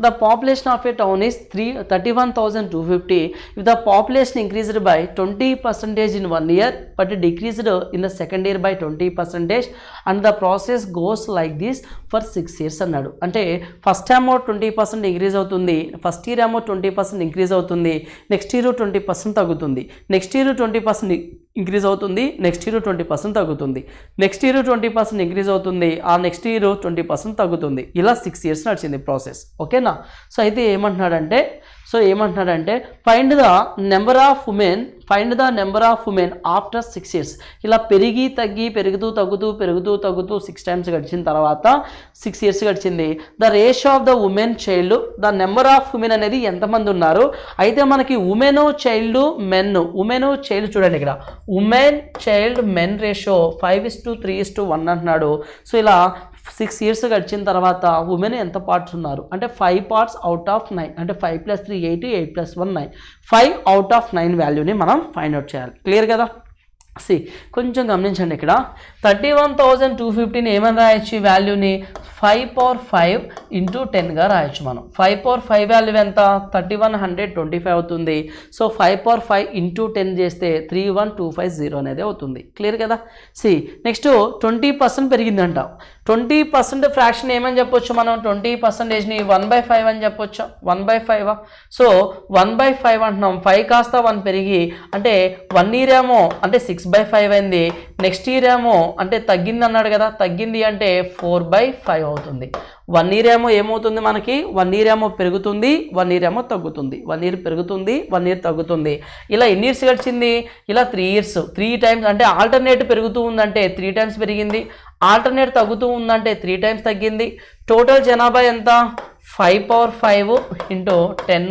the population of a town is 31,250. If the population increased by 20% in 1 year but decreased in the second year by 20% and the process goes like this for 6 years అన్నాడు. అంటే first ఏమో 20% increase అవుతుంది, first year ఏమో 20% increase అవుతుంది, next year 20% తగ్గుతుంది, next year 20% increase అవుతుంది, next year 20% తగ్గుతుంది, next year 20% increase అవుతుంది, ఆ నెక్స్ట్ ఇయర్ 20% తగ్గుతుంది. ఇలా 6 years నడిచింది ప్రాసెస్. ఓకేనా? సో అయితే ఏమంటున్నాడంటే find the number of women after 6 years. ఇలా పెరిగి తగ్గి పెరుగుతూ తగ్గుతూ 6 times గడిచిన తర్వాత 6 years గడిచింది. The ratio of the women child, the number of women అనేది ఎంతమంది ఉన్నారు. అయితే మనకి ఉమెన్ చైల్డ్ చూడండి, ఇక్కడ ఉమెన్ చైల్డ్ మెన్ రేషియో 5:3:1 అంటున్నాడు. సో ఇలా 6 years గడిచిన తర్వాత ఉమెన్ ఎంత పార్ట్స్ ఉన్నారు అంటే 5 parts out of 9, అంటే 5 + 3 8, 8 + 1 9, 5 out of 9 వాల్యూని మనం ఫైండ్ అవుట్ చేయాలి. క్లియర్ కదా? కొంచెం గమనించండి, ఇక్కడ 31,250ని ఏమని రాయొచ్చు, ఈ వాల్యూని 5 power 5 into 10గా రాయొచ్చు మనం. 5 power 5 వాల్యూ ఎంత 3125 అవుతుంది. సో 5 power 5 into 10 చేస్తే 31250 అనేది అవుతుంది. క్లియర్ కదా? నెక్స్ట్ 20% పెరిగిందంట. 20% ఫ్రాక్షన్ ఏమని చెప్పొచ్చు మనం, 20%ని 1/5 అని చెప్పొచ్చు. 1/5. సో 1/5 అంటున్నాం, 5 కాస్త 1 పెరిగి అంటే 1 year ఏమో అంటే 6/5 అయింది, నెక్స్ట్ ఇయర్ ఏమో అంటే తగ్గింది అన్నాడు కదా, తగ్గింది అంటే 4/5 అవుతుంది. 1 year ఏమో ఏమవుతుంది మనకి, 1 year ఏమో పెరుగుతుంది, 1 year ఏమో తగ్గుతుంది, 1 year పెరుగుతుంది, 1 year తగ్గుతుంది. ఇలా ఎన్ని ఇయర్స్ గడిచింది, ఇలా 3 years. 3 times అంటే ఆల్టర్నేట్ పెరుగుతూ ఉందంటే 3 times పెరిగింది, ఆల్టర్నేట్ తగ్గుతూ ఉందంటే 3 times తగ్గింది. టోటల్ జనాభా ఎంత 5 power 5 into 10.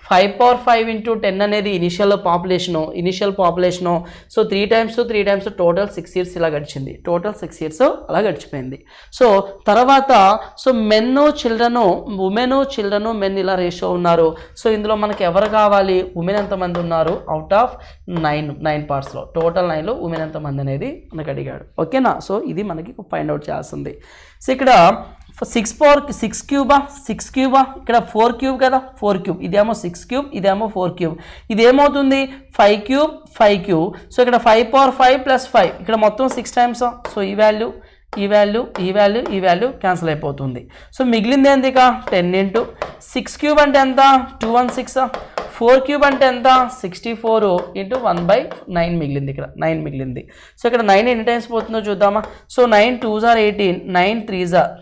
5 power 5 into 10 అనేది initial population. So 3 times total 6 years ఇలా గడిచింది. టోటల్ 6 years అలా గడిచిపోయింది. సో తర్వాత ఉమెన్ మెన్ ఇలా రేషియో ఉన్నారు. సో ఇందులో మనకి ఎవరు కావాలి, ఉమెన్ ఎంతమంది ఉన్నారు అవుట్ ఆఫ్ 9 partsలో, టోటల్ 9లో ఉమెన్ ఎంతమంది అనేది మనకు అడిగాడు. ఓకేనా? సో ఇది మనకి ఫైండ్ అవుట్ చేయాల్సింది. సో ఇక్కడ 6 power 6 క్యూబా, ఇక్కడ 4 క్యూబ్ కదా, 4 క్యూబ్, ఇదేమో 6 క్యూబ్, ఇదేమో 4 క్యూబ్, ఇదేమవుతుంది 5 క్యూబ్. సో ఇక్కడ 5 power 5 + 5, ఇక్కడ మొత్తం 6 times. సో ఈ వాల్యూ క్యాన్సిల్ అయిపోతుంది. సో మిగిలింది ఏంది ఇక 10 into 6 క్యూబ్ అంటే ఎంత 216, 4 క్యూబ్ అంటే ఎంత 64 into 1/9 మిగిలింది, ఇక్కడ 9 మిగిలింది. సో ఇక్కడ 9 ఎన్ని టైమ్స్ పోతుందో చూద్దామా. So 9 2s are 18, 9 3s are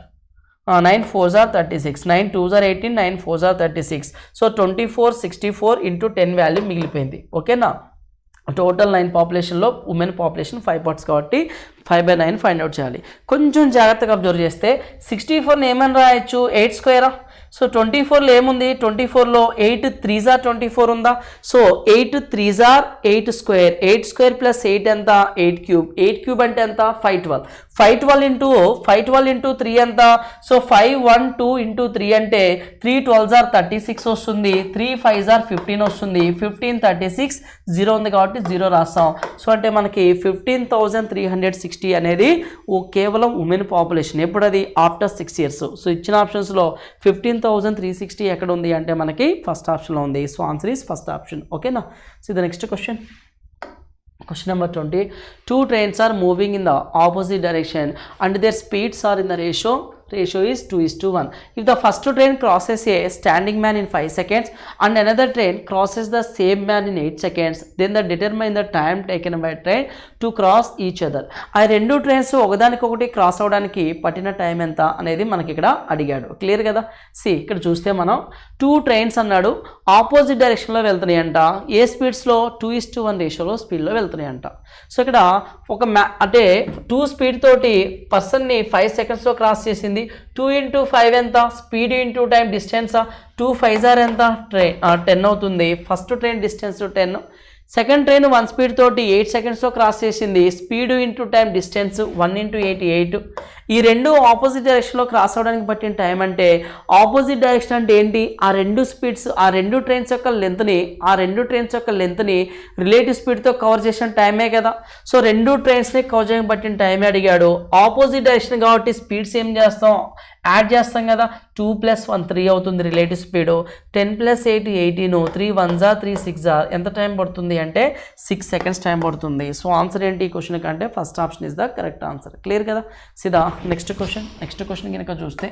9 4s are 36, 9 2s are 18, 9 4s are 36. So 24 64 into 10 value మిగిలిపోయింది. ఓకేనా? టోటల్ 9 పాపులేషన్లో ఉమెన్ పాపులేషన్ 5 parts కాబట్టి 5/9 ఫైండ్ అవుట్ చేయాలి. కొంచెం జాగ్రత్తగా అబ్జర్వ్ చేస్తే 64ని ఏమని రాయొచ్చు 8 square. సో 24లో ఏముంది, 24లో 8 3s are 24 ఉందా. So 8 3s are 8 square, 8 square plus 8 ఎంత 8 క్యూబ్, 8 క్యూబ్ అంటే ఎంత 512, 512 into 3 ఎంత. సో 512 into 3 అంటే 3 12s are 36 వస్తుంది, 3 5s are 15 వస్తుంది, 15 36 0 ఉంది కాబట్టి 0 రాస్తాం. సో అంటే మనకి 15,360 అనేది కేవలం ఉమెన్ పాపులేషన్. ఎప్పుడు అది ఆఫ్టర్ 6 years. సో ఇచ్చిన ఆప్షన్స్లో 15,360 ఎక్కడ ఉంది అంటే మనకి ఫస్ట్ ఆప్షన్లో ఉంది. So answer is first option. ఓకేనా? So the next question number 20. 2 trains are moving in the opposite direction and their speeds are in the ratio is 2:1. If the first train crosses a standing man in 5 seconds and another train crosses the same man in 8 seconds, then determine the time taken by train to cross each other. ఆ రెండు trains ఒకదానికొకటి cross అవడానికి పట్టిన time ఎంత అనేది మనకి ఇక్కడ అడిగాడు. క్లియర్ కదా? ఇక్కడ చూస్తే మనం 2 trains అన్నాడు, ఆపోజిట్ డైరెక్షన్లో వెళ్తున్నాయంట, ఏ స్పీడ్స్లో 2:1 రేషియోలో స్పీడ్లో వెళ్తున్నాయంట. సో ఇక్కడ అంటే 2 స్పీడ్ తోటి పర్సన్ని 5 secondsలో క్రాస్ చేసింది. 2 into 5 ఎంత, speed into time distance, 2 5s are ఎంత 10 అవుతుంది. First train distance 10, second train 1 speed తోటి 8 secondsలో క్రాస్ చేసింది, speed into time distance 1 into 8 8, ఈ రెండు ఆపోజిట్ డైరెక్షన్లో క్రాస్ అవ్వడానికి పట్టిన టైం అంటే ఆపోజిట్ డైరెక్షన్ అంటే ఏంటి, ఆ రెండు స్పీడ్స్ ఆ రెండు ట్రైన్స్ యొక్క లెంత్ని రిలేటివ్ స్పీడ్తో కవర్ చేసిన టైమే కదా. సో రెండు ట్రైన్స్ని కవర్ చేయడానికి పట్టిన టైమే అడిగాడు. ఆపోజిట్ డైరెక్షన్ కాబట్టి స్పీడ్స్ ఏం చేస్తాం, యాడ్ చేస్తాం కదా. 2 + 1 3 అవుతుంది రిలేటివ్ స్పీడ్. 10 + 8 18, 3 1 3 6 ఎంత టైం పడుతుంది అంటే 6 సెకండ్స్ టైం పడుతుంది. సో ఆన్సర్ ఏంటి ఈ క్వశ్చన్ కంటే first option is the correct answer. Clear కదా. సిదా నెక్స్ట్ క్వశ్చన్ కనుక చూస్తే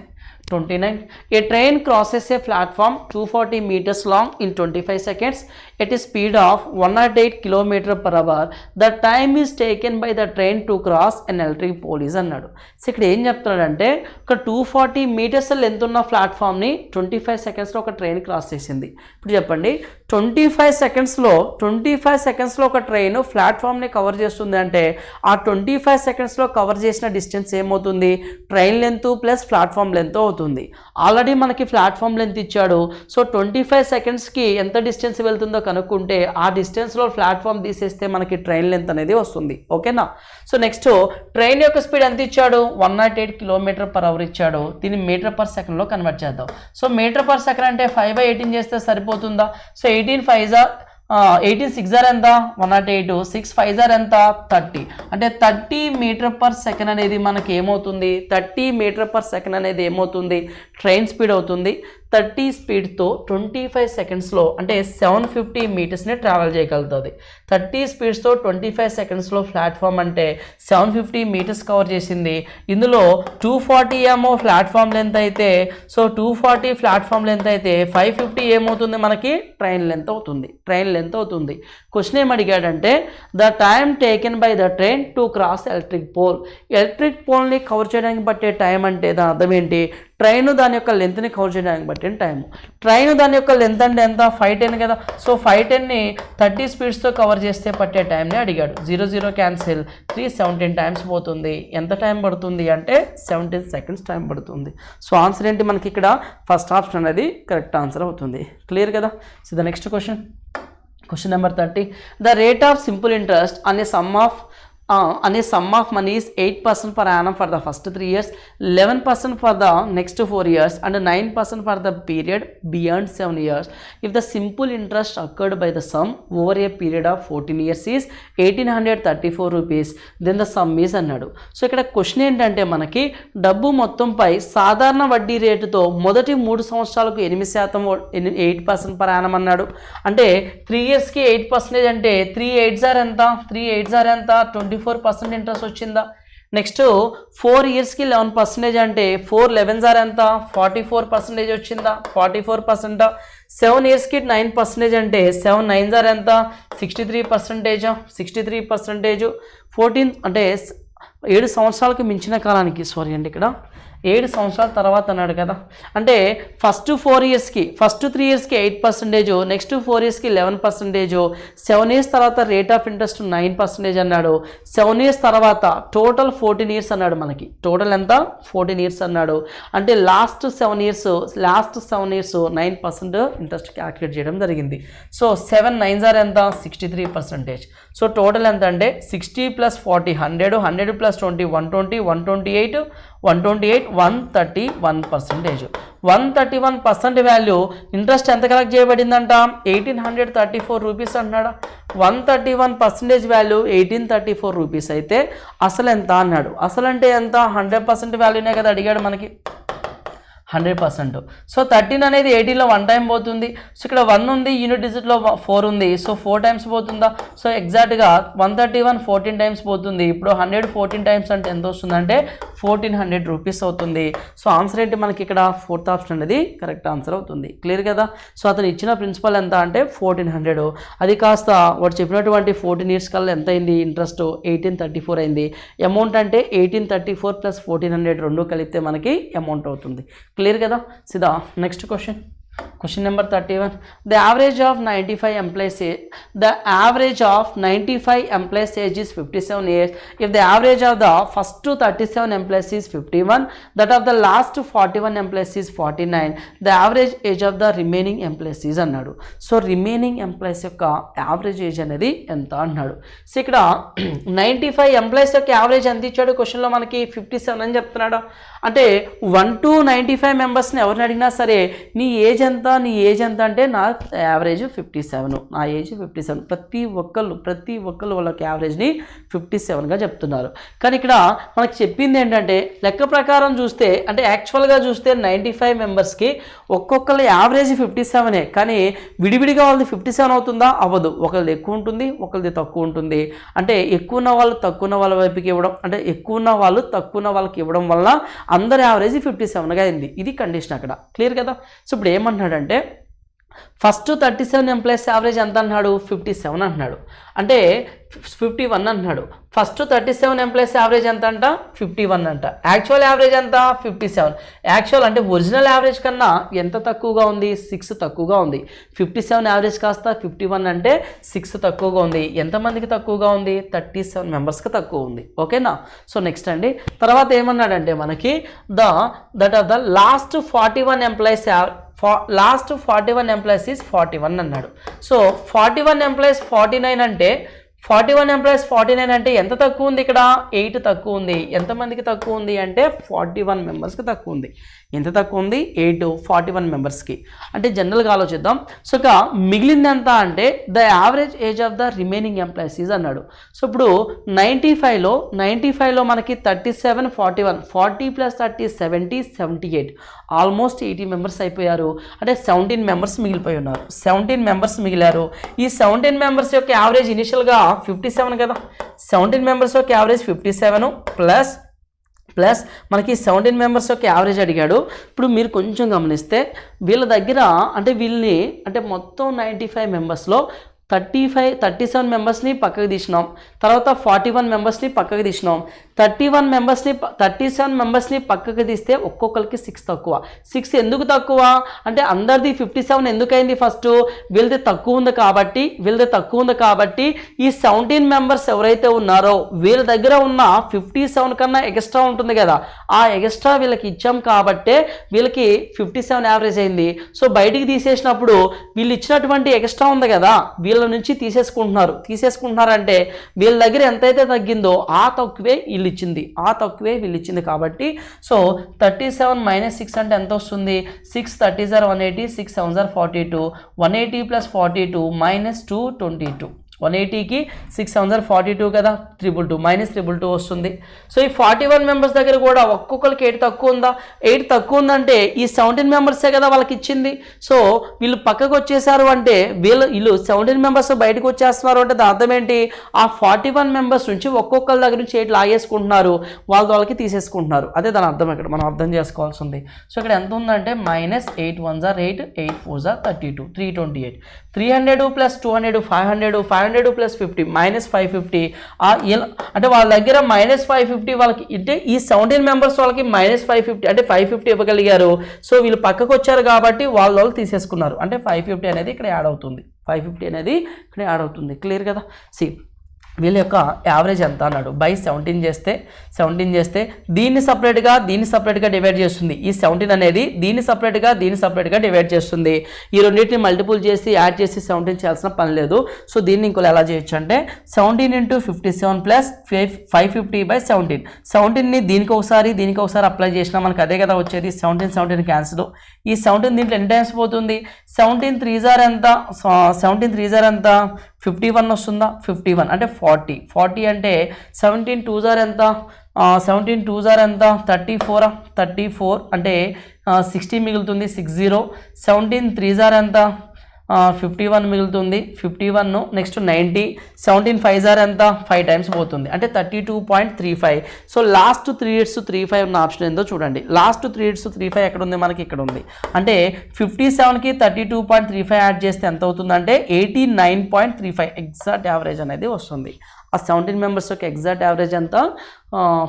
29. A train crosses a platform 240 meters long in 25 seconds at a speed of 108 km/h. The time is taken by the train to cross an electric pole is అన్నాడు. So ఇక్కడ ఏం చెప్తున్నాడంటే ఒక 240 meters length ఉన్న ప్లాట్ఫామ్ని 25 secondsలో ఒక train cross చేసింది. ఇప్పుడు చెప్పండి 25 సెకండ్స్లో ఒక ట్రైన్ ప్లాట్ఫామ్ని కవర్ చేస్తుంది అంటే ఆ 25 సెకండ్స్లో కవర్ చేసిన డిస్టెన్స్ ఏమవుతుంది, train length plus platform length అవుతుంది. ఆల్రెడీ మనకి ప్లాట్ఫామ్ లెంత్ ఇచ్చాడు. సో 25 సెకండ్స్కి ఎంత డిస్టెన్స్ వెళ్తుందో కనుక్కుంటే ఆ డిస్టెన్స్లో ప్లాట్ఫామ్ తీసేస్తే మనకి ట్రైన్ లెంత్ అనేది వస్తుంది. ఓకేనా. సో నెక్స్ట్ ట్రైన్ యొక్క స్పీడ్ ఎంత ఇచ్చాడు, 108 km/h ఇచ్చాడు. దీన్ని మీటర్/సెకండ్లో కన్వర్ట్ చేద్దాం. సో మీటర్/సెకండ్ అంటే 5/18 చేస్తే సరిపోతుందా. సో 18 5 6 ఎంత 108, 6 5 ఎంత 30, అంటే 30 మీటర్/సెకండ్ అనేది మనకి ఏమవుతుంది, 30 మీటర్/సెకండ్ అనేది ఏమవుతుంది ట్రైన్ స్పీడ్ అవుతుంది. 30 స్పీడ్తో 25 సెకండ్స్లో అంటే 750 మీటర్స్ని ట్రావెల్ చేయగలుగుతుంది. 30 స్పీడ్స్తో 25 సెకండ్స్లో ప్లాట్ఫామ్ అంటే 750 మీటర్స్ కవర్ చేసింది. ఇందులో 240 ఏమో ప్లాట్ఫామ్ లెంత్ అయితే, సో 240 ప్లాట్ఫామ్ లెంత్ అయితే 550 ఏమవుతుంది మనకి ట్రైన్ లెంత్ అవుతుంది. క్వశ్చన్ ఏం అడిగాడంటే the time taken by the train to cross electric పోల్ని కవర్ చేయడానికి పట్టే టైం అంటే దాని అర్థం ఏంటి, ట్రైన్ దాని యొక్క లెంత్ని కవర్ చేయడానికి పట్టిన టైము. ట్రైన్ దాని యొక్క లెంత్ అంటే ఎంత 510 కదా. సో 510ని 30 స్పీడ్స్తో కవర్ చేస్తే పట్టే టైంని అడిగాడు. 0 0 క్యాన్సిల్, 3 17 టైమ్స్ పోతుంది. ఎంత టైం పడుతుంది అంటే 17 సెకండ్స్ టైం పడుతుంది. సో ఆన్సర్ ఏంటి మనకి ఇక్కడ ఫస్ట్ ఆప్షన్ అనేది కరెక్ట్ ఆన్సర్ అవుతుంది. క్లియర్ కదా. So the next question number 30. The rate of simple interest అనే sum of money is 8% per annum for the first 3 years, 11% for the next 4 years and 9% for the period beyond 7 years. If the simple interest occurred by the sum over a period of 14 years is 1834 rupees, then the sum is అన్నాడు. So ఇక్కడ question ఏంటంటే మనకి డబ్బు మొత్తంపై సాధారణ వడ్డీ రేటుతో మొదటి 3 సంవత్సరాలకు 8% 8% per annum అన్నాడు. అంటే 3 yearsకి 8% అంటే 3 8s ఎంత 24% ఇంట్రెస్ట్ వచ్చిందా. నెక్స్ట్ 4 yearsకి 11% అంటే 4 11s ఎంత 44% వచ్చిందా 44%. 7 yearsకి 9% అంటే 7 9s ఎంత 63%. 14 అంటే 7 సంవత్సరాలకు మించిన కాలానికి ఇక్కడ 7 సంవత్సరాల తర్వాత అన్నాడు కదా. అంటే ఫస్ట్ 3 ఇయర్స్కి 8%, నెక్స్ట్ 4 yearsకి 11%, 7 years తర్వాత రేట్ ఆఫ్ ఇంట్రెస్ట్ 9% అన్నాడు. 7 years తర్వాత టోటల్ 14 years అన్నాడు. మనకి టోటల్ ఎంత 14 years అన్నాడు. అంటే లాస్ట్ 7 years 9% ఇంట్రెస్ట్ క్యాల్కులేట్ చేయడం జరిగింది. సో 7 9s ఎంత 63%. సో టోటల్ ఎంత అంటే 60 + 40 100, 100 + 20 120, 128 131%. 131% వాల్యూ ఇంట్రెస్ట్ ఎంత కలెక్ట్ చేయబడిందంట 1834 రూపీస్ అంటున్నాడా. 131% వాల్యూ 1834 రూపీస్ అయితే అసలు ఎంత అన్నాడు. అసలు అంటే ఎంత 100% వాల్యూనే కదా అడిగాడు మనకి 100%. సో 13 అనేది 18లో 1 టైం పోతుంది. సో ఇక్కడ 1 ఉంది, యూనిట్ డిజిట్లో 4 ఉంది. సో 4 టైమ్స్ పోతుందా. సో ఎగ్జాక్ట్గా 131 14 టైమ్స్ పోతుంది. ఇప్పుడు 100 14 టైమ్స్ అంటే ఎంత వస్తుందంటే 1400 రూపీస్ అవుతుంది. సో ఆన్సర్ ఏంటి మనకి ఇక్కడ 4th ఆప్షన్ అనేది కరెక్ట్ ఆన్సర్ అవుతుంది. క్లియర్ కదా. సో అతను ఇచ్చిన ప్రిన్సిపల్ ఎంత అంటే 1400, అది కాస్త వాడు చెప్పినటువంటి 14 years కల్లా ఎంత అయింది ఇంట్రెస్ట్ 1834 అయింది. అమౌంట్ అంటే 1834 + 1400 రెండు కలిపితే మనకి అమౌంట్ అవుతుంది. క్లియర్ కదా. సిదా next question Question number 31. The average of 95 employees age is 57 years. If the average of the first 37 employees is 51, that of the last 41 employees is 49, the average age of the remaining employees is అన్నాడు. So remaining employees యొక్క average age అనేది ఎంత అన్నాడు. So ఇక్కడ 95 employees యొక్క average ఎంత ఇచ్చాడు క్వశ్చన్లో మనకి 57 అని చెప్తున్నాడు. అంటే 1 to 95 మెంబర్స్ని ఎవరిని అడిగినా సరే నీ ఏజ్ ఎంత అంటే నా యావరేజ్ 57, నా ఏజ్ 57. ప్రతి ఒక్కళ్ళు వాళ్ళకి యావరేజ్ని 57గా చెప్తున్నారు. కానీ ఇక్కడ మనకు చెప్పింది ఏంటంటే లెక్క ప్రకారం చూస్తే అంటే యాక్చువల్గా చూస్తే 95 మెంబర్స్కి ఒక్కొక్కళ్ళ యావరేజ్ 57, కానీ విడివిడిగా వాళ్ళది 57 అవుతుందా? అవ్వదు. ఒకళ్ళది ఎక్కువ ఉంటుంది, ఒకళ్ళది తక్కువ ఉంటుంది. అంటే ఎక్కువ ఉన్న వాళ్ళు తక్కువ ఉన్న వాళ్ళ వైపుకి ఇవ్వడం, అంటే ఎక్కువ ఉన్న వాళ్ళు తక్కువ ఉన్న వాళ్ళకి ఇవ్వడం వల్ల అందరి యావరేజ్ 57గా అయింది. ఇది కండిషన్ అక్కడ. క్లియర్ కదా? సో ఇప్పుడు ఏమన్నాడంటే ఫస్ట్ 37 ఎంప్లాయీస్ యావరేజ్ ఎంత అన్నాడు? 57 అంటున్నాడు. అంటే 51 అంటున్నాడు. ఫస్ట్ 37 ఎంప్లాయీస్ యావరేజ్ ఎంత అంట? 51 అంట. యాక్చువల్ యావరేజ్ ఎంత? 57. యాక్చువల్ అంటే ఒరిజినల్ యావరేజ్ కన్నా ఎంత తక్కువగా ఉంది? 6 తక్కువగా ఉంది. 57 యావరేజ్ కాస్త 51 అంటే 6 తక్కువగా ఉంది. ఎంతమందికి తక్కువగా ఉంది? 37 మెంబర్స్కి తక్కువ ఉంది. ఓకేనా? సో నెక్స్ట్ అండి, తర్వాత ఏమన్నాడంటే మనకి that of the last 41 employees last 41 employees is 41 అన్నాడు. సో 41 ఎంప్లాయీస్ 49 అంటే 41 ఎంప్లాయీస్ 49 అంటే ఎంత తక్కువ ఉంది? ఇక్కడ 8 తక్కువ ఉంది. ఎంతమందికి తక్కువ ఉంది అంటే 41 మెంబర్స్కి తక్కువ ఉంది. ఎంత తక్కువ ఉంది? 8, 41 మెంబర్స్కి. అంటే జనరల్గా ఆలోచిద్దాం. సో ఇక మిగిలింది ఎంత అంటే the average age of the remaining employees is అన్నాడు. సో ఇప్పుడు 95లో మనకి 37, 41, 40 + 30 70, 78, ఆల్మోస్ట్ 80 మెంబర్స్ అయిపోయారు. అంటే 17 మెంబర్స్ మిగిలిపోయి ఉన్నారు. 17 మెంబర్స్ మిగిలారు. ఈ 17 మెంబర్స్ యొక్క యావరేజ్ ఇనిషియల్గా 57 కదా. 17 మెంబర్స్ యొక్క యావరేజ్ 57 ప్లస్ మనకి 17 మెంబర్స్ యొక్క యావరేజ్ అడిగాడు. ఇప్పుడు మీరు కొంచెం గమనిస్తే వీళ్ళ దగ్గర అంటే వీళ్ళని అంటే మొత్తం 95 మెంబర్స్లో 37 మెంబర్స్ని పక్కకు తీసినాం. తర్వాత 41 మెంబర్స్ని పక్కకు తీసినాం. 37 మెంబర్స్ని పక్కకు తీస్తే ఒక్కొక్కరికి 6 తక్కువ. 6 ఎందుకు తక్కువ అంటే అందరిది 57 ఎందుకైంది? ఫస్ట్ వీళ్ళది తక్కువ ఉంది కాబట్టి ఈ 17 మెంబర్స్ ఎవరైతే ఉన్నారో వీళ్ళ దగ్గర ఉన్న 57 కన్నా ఎక్స్ట్రా ఉంటుంది కదా, ఆ ఎక్స్ట్రా వీళ్ళకి ఇచ్చాం కాబట్టే వీళ్ళకి 57 యావరేజ్ అయింది. సో బయటికి తీసేసినప్పుడు వీళ్ళు ఇచ్చినటువంటి ఎక్స్ట్రా ఉంది కదా, వీళ్ళ నుంచి తీసేసుకుంటున్నారంటే వీళ్ళ దగ్గర ఎంతైతే తగ్గిందో ఆ తక్కువే వీళ్ళు ఇచ్చింది కాబట్టి సో 37 - 6 అంటే ఎంత వస్తుంది? 6 30 180, 6 7 42, 180 + 42 -222. 180కి 6 7 42 కదా, 222 -222 వస్తుంది. సో ఈ 41 మెంబర్స్ దగ్గర కూడా ఒక్కొక్కరికి 8 తక్కువ ఉందా? 8 తక్కువ ఉందంటే ఈ 17 మెంబర్సే కదా వాళ్ళకి ఇచ్చింది. సో వీళ్ళు పక్కకు వచ్చేసారు అంటే వీళ్ళు 17 మెంబర్స్ బయటకు వచ్చేస్తున్నారు అంటే దాని అర్థం ఏంటి? ఆ 41 మెంబర్స్ నుంచి ఒక్కొక్కరి దగ్గర నుంచి 8 లాగేసుకుంటున్నారు, వాళ్ళకి తీసేసుకుంటున్నారు. అదే దాని అర్థం ఇక్కడ మనం అర్థం చేసుకోవాల్సి ఉంది. సో ఇక్కడ ఎంత ఉందంటే -8 1 8, 8 4 32, 328, 300 + 200 500 + 50 -550. అంటే వాళ్ళ దగ్గర -550 వాళ్ళకి అంటే ఈ 17 మెంబర్స్ వాళ్ళకి -550 అంటే 550 ఇవ్వగలిగారు. సో వీళ్ళు పక్కకు వచ్చారు కాబట్టి వాళ్ళు తీసేసుకున్నారు. అంటే 550 అనేది ఇక్కడ యాడ్ అవుతుంది. క్లియర్ కదా? వీళ్ళ యొక్క యావరేజ్ ఎంత అన్నాడు? బై 17 చేస్తే దీన్ని సపరేట్గా డివైడ్ చేస్తుంది. ఈ 17 అనేది దీన్ని సపరేట్గా డివైడ్ చేస్తుంది. ఈ రెండింటిని మల్టిపుల్ చేసి యాడ్ చేసి 17 చేయాల్సిన పని లేదు. సో దీన్ని ఇంకోలా ఎలా చేయొచ్చు అంటే 17 × 57 + 550/17. 17ని దీనికి ఒకసారి అప్లై చేసినా మనకు అదే కదా వచ్చేది. 17 క్యాన్సిల్. ఈ 17 దీంట్లో ఎన్ని టైమ్స్ పోతుంది? 17 3 ఎంత? 51 వస్తుందా? 51 అంటే 40 అంటే 17 2 ఎంత? 17 2 ఎంత? 34 అంటే 60 మిగులుతుంది. 60. 17 3 ఎంత? 51 మిగులుతుంది. 51 నెక్స్ట్ 90. 17 5 ఎంత? 5 టైమ్స్ పోతుంది అంటే 32.35. సో లాస్ట్ 3 digits 35 ఉన్న ఆప్షన్ ఏందో చూడండి. లాస్ట్ 3 digits 35 ఎక్కడ ఉంది? మనకి ఇక్కడ ఉంది. అంటే 57కి 32.35 యాడ్ చేస్తే ఎంత అవుతుందంటే 89.35 ఎగ్జాక్ట్ యావరేజ్ అనేది వస్తుంది. ఆ 17 మెంబర్స్ యొక్క ఎగ్జాక్ట్ యావరేజ్ ఎంత?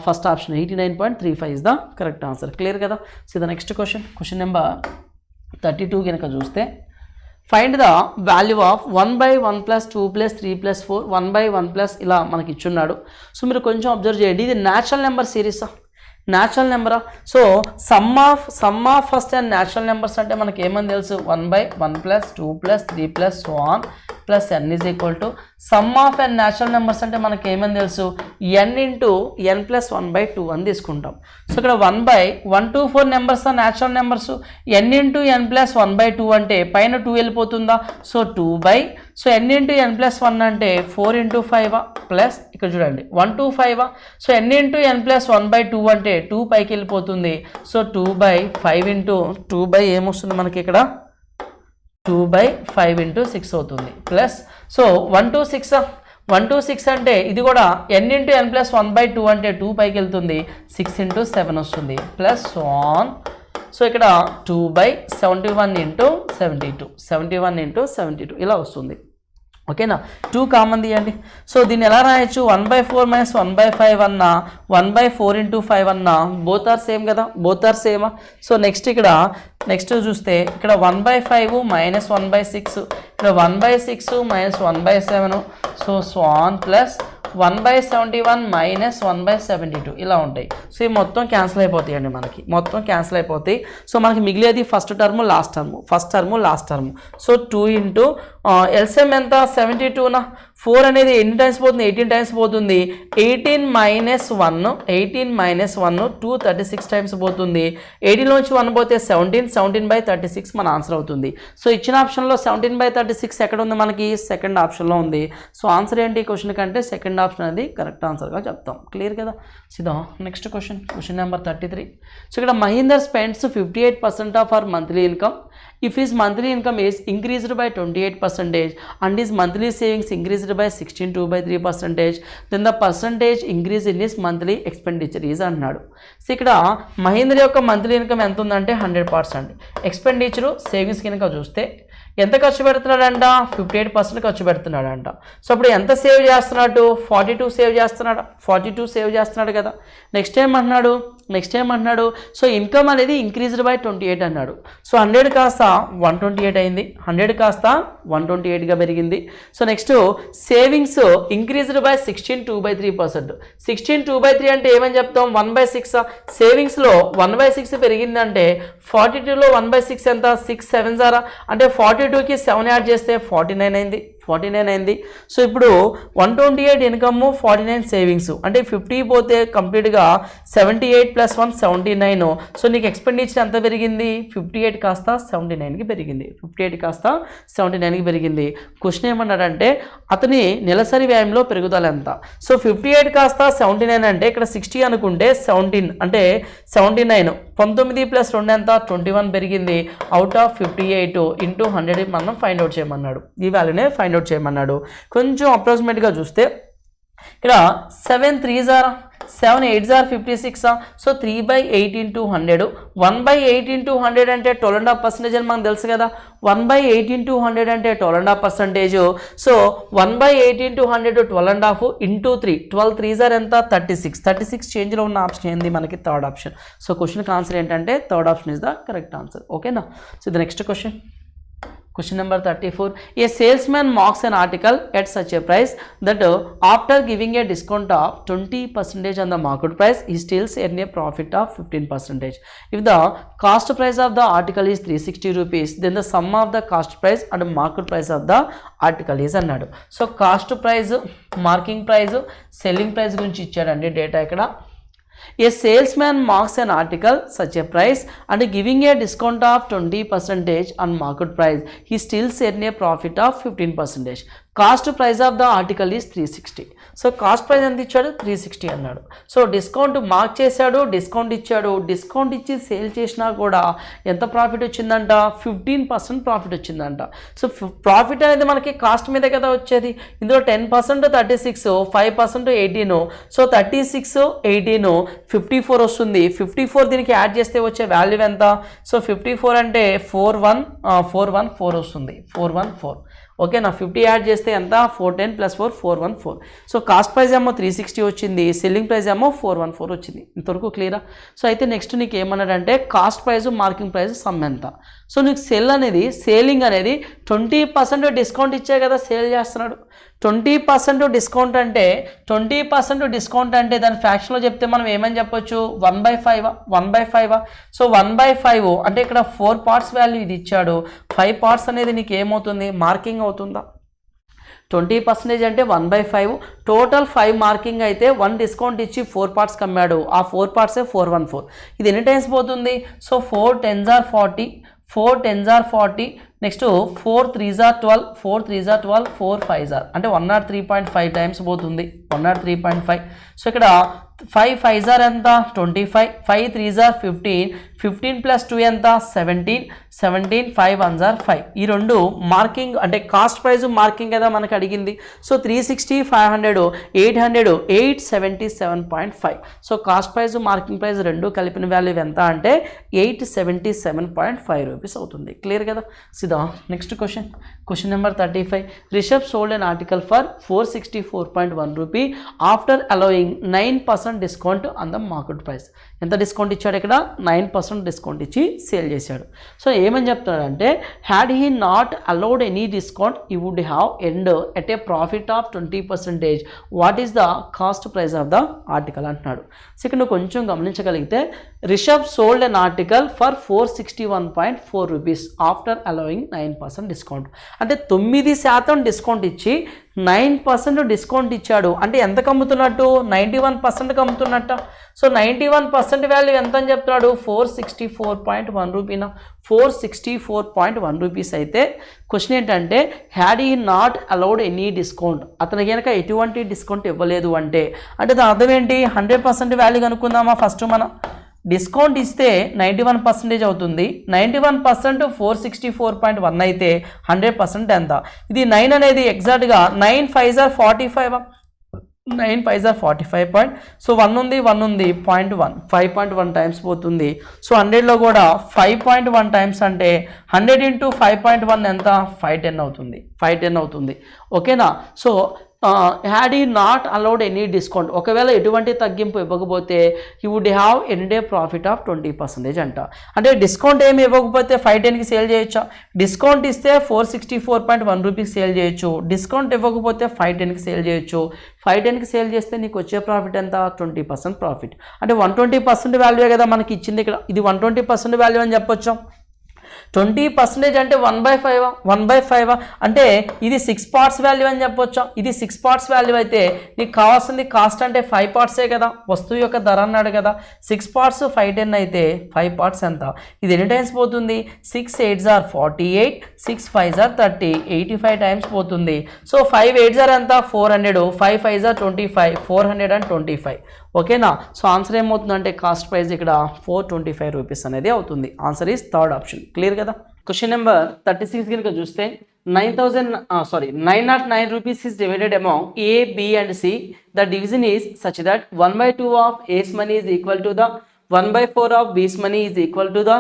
First option 89.35 is the correct answer. Clear కదా? So the next question number 32 కనుక చూస్తే find the value of 1/1 + 2 + 3 + 4 1/1 plus ఇలా మనకి ఇచ్చున్నాడు. సో మీరు కొంచెం అబ్జర్వ్ చేయండి, ఇది న్యాచురల్ నెంబర్ సిరీసా, న్యాచురల్ నెంబరా? So sum of first and natural numbers అంటే మనకి ఏమని తెలుసు, 1/1 + 2 + 3 + so on plus n is equal to some of and natural numbers అంటే మనకి ఏమని తెలుసు, n × n + 1/2 అని తీసుకుంటాం. సో ఇక్కడ 1 to 4 numbers natural numbers, n × n + 1/2 అంటే పైన 2 వెళ్ళిపోతుందా, సో 2 సో n × n + 1 అంటే 4 × 5 ప్లస్ ఇక్కడ చూడండి 1 to 5 సో n × n + 1/2 అంటే 2 పైకి వెళ్ళిపోతుంది. సో 2/5 × 2 ఏమొస్తుంది మనకి ఇక్కడ 2/5 × 6 అవుతుంది ప్లస్ సో 1 to 6 అంటే ఇది కూడా n × n + 1/2 అంటే 2 పైకి వెళ్తుంది, 6 × 7 వస్తుంది ప్లస్ సో ఆన్. సో ఇక్కడ 2/71 × 72 71 × 72 ఇలా వస్తుంది. ఓకేనా, 2 కామన్ తీయండి. సో దీన్ని ఎలా రాయొచ్చు, 1/4 - 1/5 అన్నా 1/4 × 5 అన్నా బోత్ ఆర్ సేమ్ కదా, బోత్ ఆర్ సేమా. సో నెక్స్ట్ చూస్తే ఇక్కడ 1/5 - 1/6 ఇక్కడ 1/6 - 1/7 సో ఆన్ ప్లస్ 1/71 - 1/72 ఇలా ఉంటాయి. సో ఇవి మొత్తం క్యాన్సిల్ అయిపోతాయి అండి, మనకి మొత్తం క్యాన్సిల్ అయిపోతాయి. సో మనకి మిగిలేది first term last term. So 2 × LCM ఎంత 72నా, 4 అనేది ఎన్ని టైమ్స్ పోతుంది, 18 టైమ్స్ పోతుంది. 18 - 1 236 టైమ్స్ పోతుంది. 18లోంచి 1 పోతే 17/36 మన ఆన్సర్ అవుతుంది. సో ఇచ్చిన ఆప్షన్లో 17/36 ఎక్కడ ఉంది, మనకి సెకండ్ ఆప్షన్లో ఉంది. సో ఆన్సర్ ఏంటి క్వశ్చన్ కంటే సెకండ్ ఆప్షన్ అనేది కరెక్ట్ ఆన్సర్గా చెప్తాం. క్లియర్ కదా. సిద్ధం. Next question number 33. సో ఇక్కడ Mahinder spends 58% of our monthly income if his monthly income is increased by 28% and his monthly savings increased by 16.2% then the percentage increase in his monthly expenditure is అన్నాడు. So ఇక్కడ మహేంద్ర యొక్క monthly income ఎంత ఉందంటే 100%, expenditure savings కనుక చూస్తే ఎంత ఖర్చు పెడుతున్నాడంట, 58% ఖర్చు పెడుతున్నాడంట. సో అప్పుడు ఎంత సేవ్ చేస్తున్నాడు, 42 సేవ్ చేస్తున్నాడు కదా. నెక్స్ట్ ఏమన్నాడు, సో ఇన్కమ్ అనేది ఇంక్రీజ్డ్ బై 28 అన్నాడు. సో 100 కాస్త 128 అయింది, 100 కాస్త 128గా పెరిగింది. So next savings increased by 16.2% 16.2/3 అంటే ఏమని చెప్తాం, 1/6. సేవింగ్స్లో 1/6 పెరిగిందంటే 42లో 1/6 ఎంత, 6 7 అంటే 42కి 7 యాడ్ చేస్తే 49 అయింది. సో ఇప్పుడు 128 ఇన్కమ్ 49 సేవింగ్స్ అంటే 50 పోతే కంప్లీట్గా 78 + 1 79. సో నీకు ఎక్స్పెండిచర్ ఎంత పెరిగింది, 58 కాస్త 79కి పెరిగింది. క్వశ్చన్ ఏమన్నాడంటే అతని నెలసరి వ్యయంలో పెరుగుదల ఎంత. సో 58 కాస్త 79 అంటే ఇక్కడ 60 అనుకుంటే 17 అంటే 79 19 + 2 ఎంత 21 పెరిగింది. అవుట్ ఆఫ్ 58 × 100 మనం ఫైండ్ అవుట్ చేయమన్నాడు, ఈ వాల్యూనే ఫైండ్ అవుట్ చేయమన్నాడు. కొంచెం అప్రాక్సిమేట్గా చూస్తే ఇక్కడ 7 3 8 56. సో 3/8 × 100 1/8 × 100 అంటే 12.5% అని మనకు తెలుసు కదా. 1/8 × 100 అంటే 12.5%. సో 1/8 × 100 12.5 × 3 12 3 ఎంత 36 చేంజ్లో ఉన్న ఆప్షన్ ఏంది మనకి థర్డ్ ఆప్షన్. సో క్వశ్చన్కి ఆన్సర్ ఏంటంటే third option is the correct answer. ఓకేనా. So the next Question number 34. A salesman marks an article at such a price that after giving a discount of 20% on the market price, he still earns a profit of 15%. If the cost price of the article is 360 rupees, then the sum of the cost price and market price of the article is అన్నాడు. So cost price, marking price, selling price గురించి ఇచ్చాడండి data ఇక్కడ. A salesman marks an article such a price and giving a discount of 20% on market price, he still earns a profit of 15%. Cost price of the article is 360. So cost price ఎంత ఇచ్చాడు 360 అన్నాడు. So discount mark చేశాడు, discount ఇచ్చి sale చేసినా కూడా ఎంత profit వచ్చిందంట, 15% profit వచ్చిందంట. సో ప్రాఫిట్ అనేది మనకి కాస్ట్ మీద కదా వచ్చేది. ఇందులో 10% 36, 5% 18. సో 36 18 54 వస్తుంది. 54 దీనికి యాడ్ చేస్తే వచ్చే వాల్యూ ఎంత, సో 54 అంటే 414 వస్తుంది, 414. ఓకేనా. 50 యాడ్ చేస్తే ఎంత 410 + 4 414. సో కాస్ట్ ప్రైస్ ఏమో 360 వచ్చింది, సెల్లింగ్ ప్రైస్ ఏమో 414 వచ్చింది. ఇంతవరకు క్లియరా. సో అయితే నెక్స్ట్ నీకు ఏమన్నాడంటే cost price, marking price some ఎంత. సో నీకు సెల్ అనేది సేలింగ్ అనేది 20% డిస్కౌంట్ ఇచ్చే కదా సేల్ చేస్తున్నాడు. 20% డిస్కౌంట్ అంటే 20% డిస్కౌంట్ అంటే దాని ఫ్యాక్షన్లో చెప్తే మనం ఏమని చెప్పొచ్చు, 1/5 సో 1/5 అంటే ఇక్కడ 4 పార్ట్స్ వాల్యూ ఇది ఇచ్చాడు, 5 పార్ట్స్ అనేది నీకు ఏమవుతుంది, మార్కింగ్ అవుతుందా. 20% అంటే 1/5, టోటల్ 5 మార్కింగ్ అయితే 1 డిస్కౌంట్ ఇచ్చి 4 పార్ట్స్ కమ్మాడు, ఆ 4 పార్ట్సే 414. ఇది ఎన్ని టైమ్స్ పోతుంది, so 4 10s are 40, 4 10s are 40, next 4 3s are 12, 4 3s are 12, 4 5s are అంటే 103.5 టైమ్స్ పోతుంది, 103.5. సో ఇక్కడ 5 5s are ఎంత 25, 5 3s are 15, 15 + 2 ఎంత 17, 17 5 1s are 5. ఈ రెండు మార్కింగ్ అంటే కాస్ట్ ప్రైస్ మార్కింగ్ కదా మనకు అడిగింది. So 360 500 800 877.5. So cost price marking price రెండు కలిపిన వాల్యూ ఎంత అంటే 877.5 రూపీస్ అవుతుంది. క్లియర్ కదా. సిద్ధా next question number 35. Rishabh sold an article for 464.1 rupee after allowing 9% discount on the market price. ఎంత డిస్కౌంట్ ఇచ్చాడు ఇక్కడ, 9% డిస్కౌంట్ ఇచ్చి సేల్ చేశాడు. సో ఏమని చెప్తాడంటే, had he not allowed any discount you would have end at a profit of 20%. What is the cost price of the article అంటున్నాడు. So ఇక్కడ నువ్వు కొంచెం గమనించగలిగితే, Rishabh sold an article for 461.4 rupees after allowing 9% discount. అంటే 9% discount ఇచ్చి 9% discount ఇచ్చాడు. అంటే ఎంత కమ్ముతున్నట్టు, 91% కమ్ముతున్నట్ట. సో 91% వాల్యూ ఎంత అని చెప్తున్నాడు, 464.1 రూపీనా, 464.1 రూపీస్. అయితే క్వశ్చన్ ఏంటంటే, had he not allowed any discount, అతనికి కనుక ఎటువంటి డిస్కౌంట్ ఇవ్వలేదు అంటే దాని అర్థం ఏంటి, 100% వాల్యూ కనుక్కుందామా. ఫస్ట్ మనం డిస్కౌంట్ ఇస్తే 91% అవుతుంది, 91% 464.1 అయితే 100% ఎంత, ఇది 9 అనేది ఎగ్జాక్ట్గా 9 5s are 45, 9 5s are 45. So 1 ఉంది 0.1 5.1 టైమ్స్ పోతుంది. సో 100లో కూడా 5.1 టైమ్స్ అంటే 100 × 5.1 ఎంత, 510 అవుతుంది, 510 అవుతుంది. ఓకేనా. So had he not allowed any discount, ఒకవేళ ఎటువంటి తగ్గింపు ఇవ్వకపోతే you would have end a profit of 20% అంట. అంటే డిస్కౌంట్ ఏమి ఇవ్వకపోతే 510కి సేల్ చేయొచ్చా, డిస్కౌంట్ ఇస్తే 464.1 రూపీస్ సేల్ చేయొచ్చు, డిస్కౌంట్ ఇవ్వకపోతే 510కి సేల్ చేయొచ్చు. 510కి సేల్ చేస్తే నీకు వచ్చే ప్రాఫిట్ ఎంత, 20% ప్రాఫిట్. అంటే 120% వాల్యూ కదా మనకి ఇచ్చింది ఇక్కడ, ఇది 120% వాల్యూ అని చెప్పొచ్చు. 20% అంటే 1/5 అంటే ఇది 6 పార్ట్స్ వాల్యూ అని చెప్పొచ్చా. ఇది 6 పార్ట్స్ వాల్యూ అయితే నీకు కావాల్సింది కాస్ట్ అంటే 5 పార్ట్సే కదా, వస్తువు యొక్క ధర అన్నాడు కదా. 6 పార్ట్స్ 510 అయితే 5 పార్ట్స్ ఎంత, ఇది ఎన్ని టైమ్స్ పోతుంది, 6 8s are 48, 6 5s are 30, 85 times పోతుంది. సో 5 8s are ఎంత 400, 5 5s are 25, 425. ఓకేనా. సో ఆన్సర్ ఏమవుతుందంటే కాస్ట్ ప్రైస్ ఇక్కడ 425 రూపీస్ అనేది అవుతుంది. Answer is third option. Clear కదా. క్వశ్చన్ నెంబర్ 36 కనుక చూస్తే 909 rupees is divided among A, B and C. The division is such that 1/2 of A's money is equal to the 1/4 of B's money is equal to the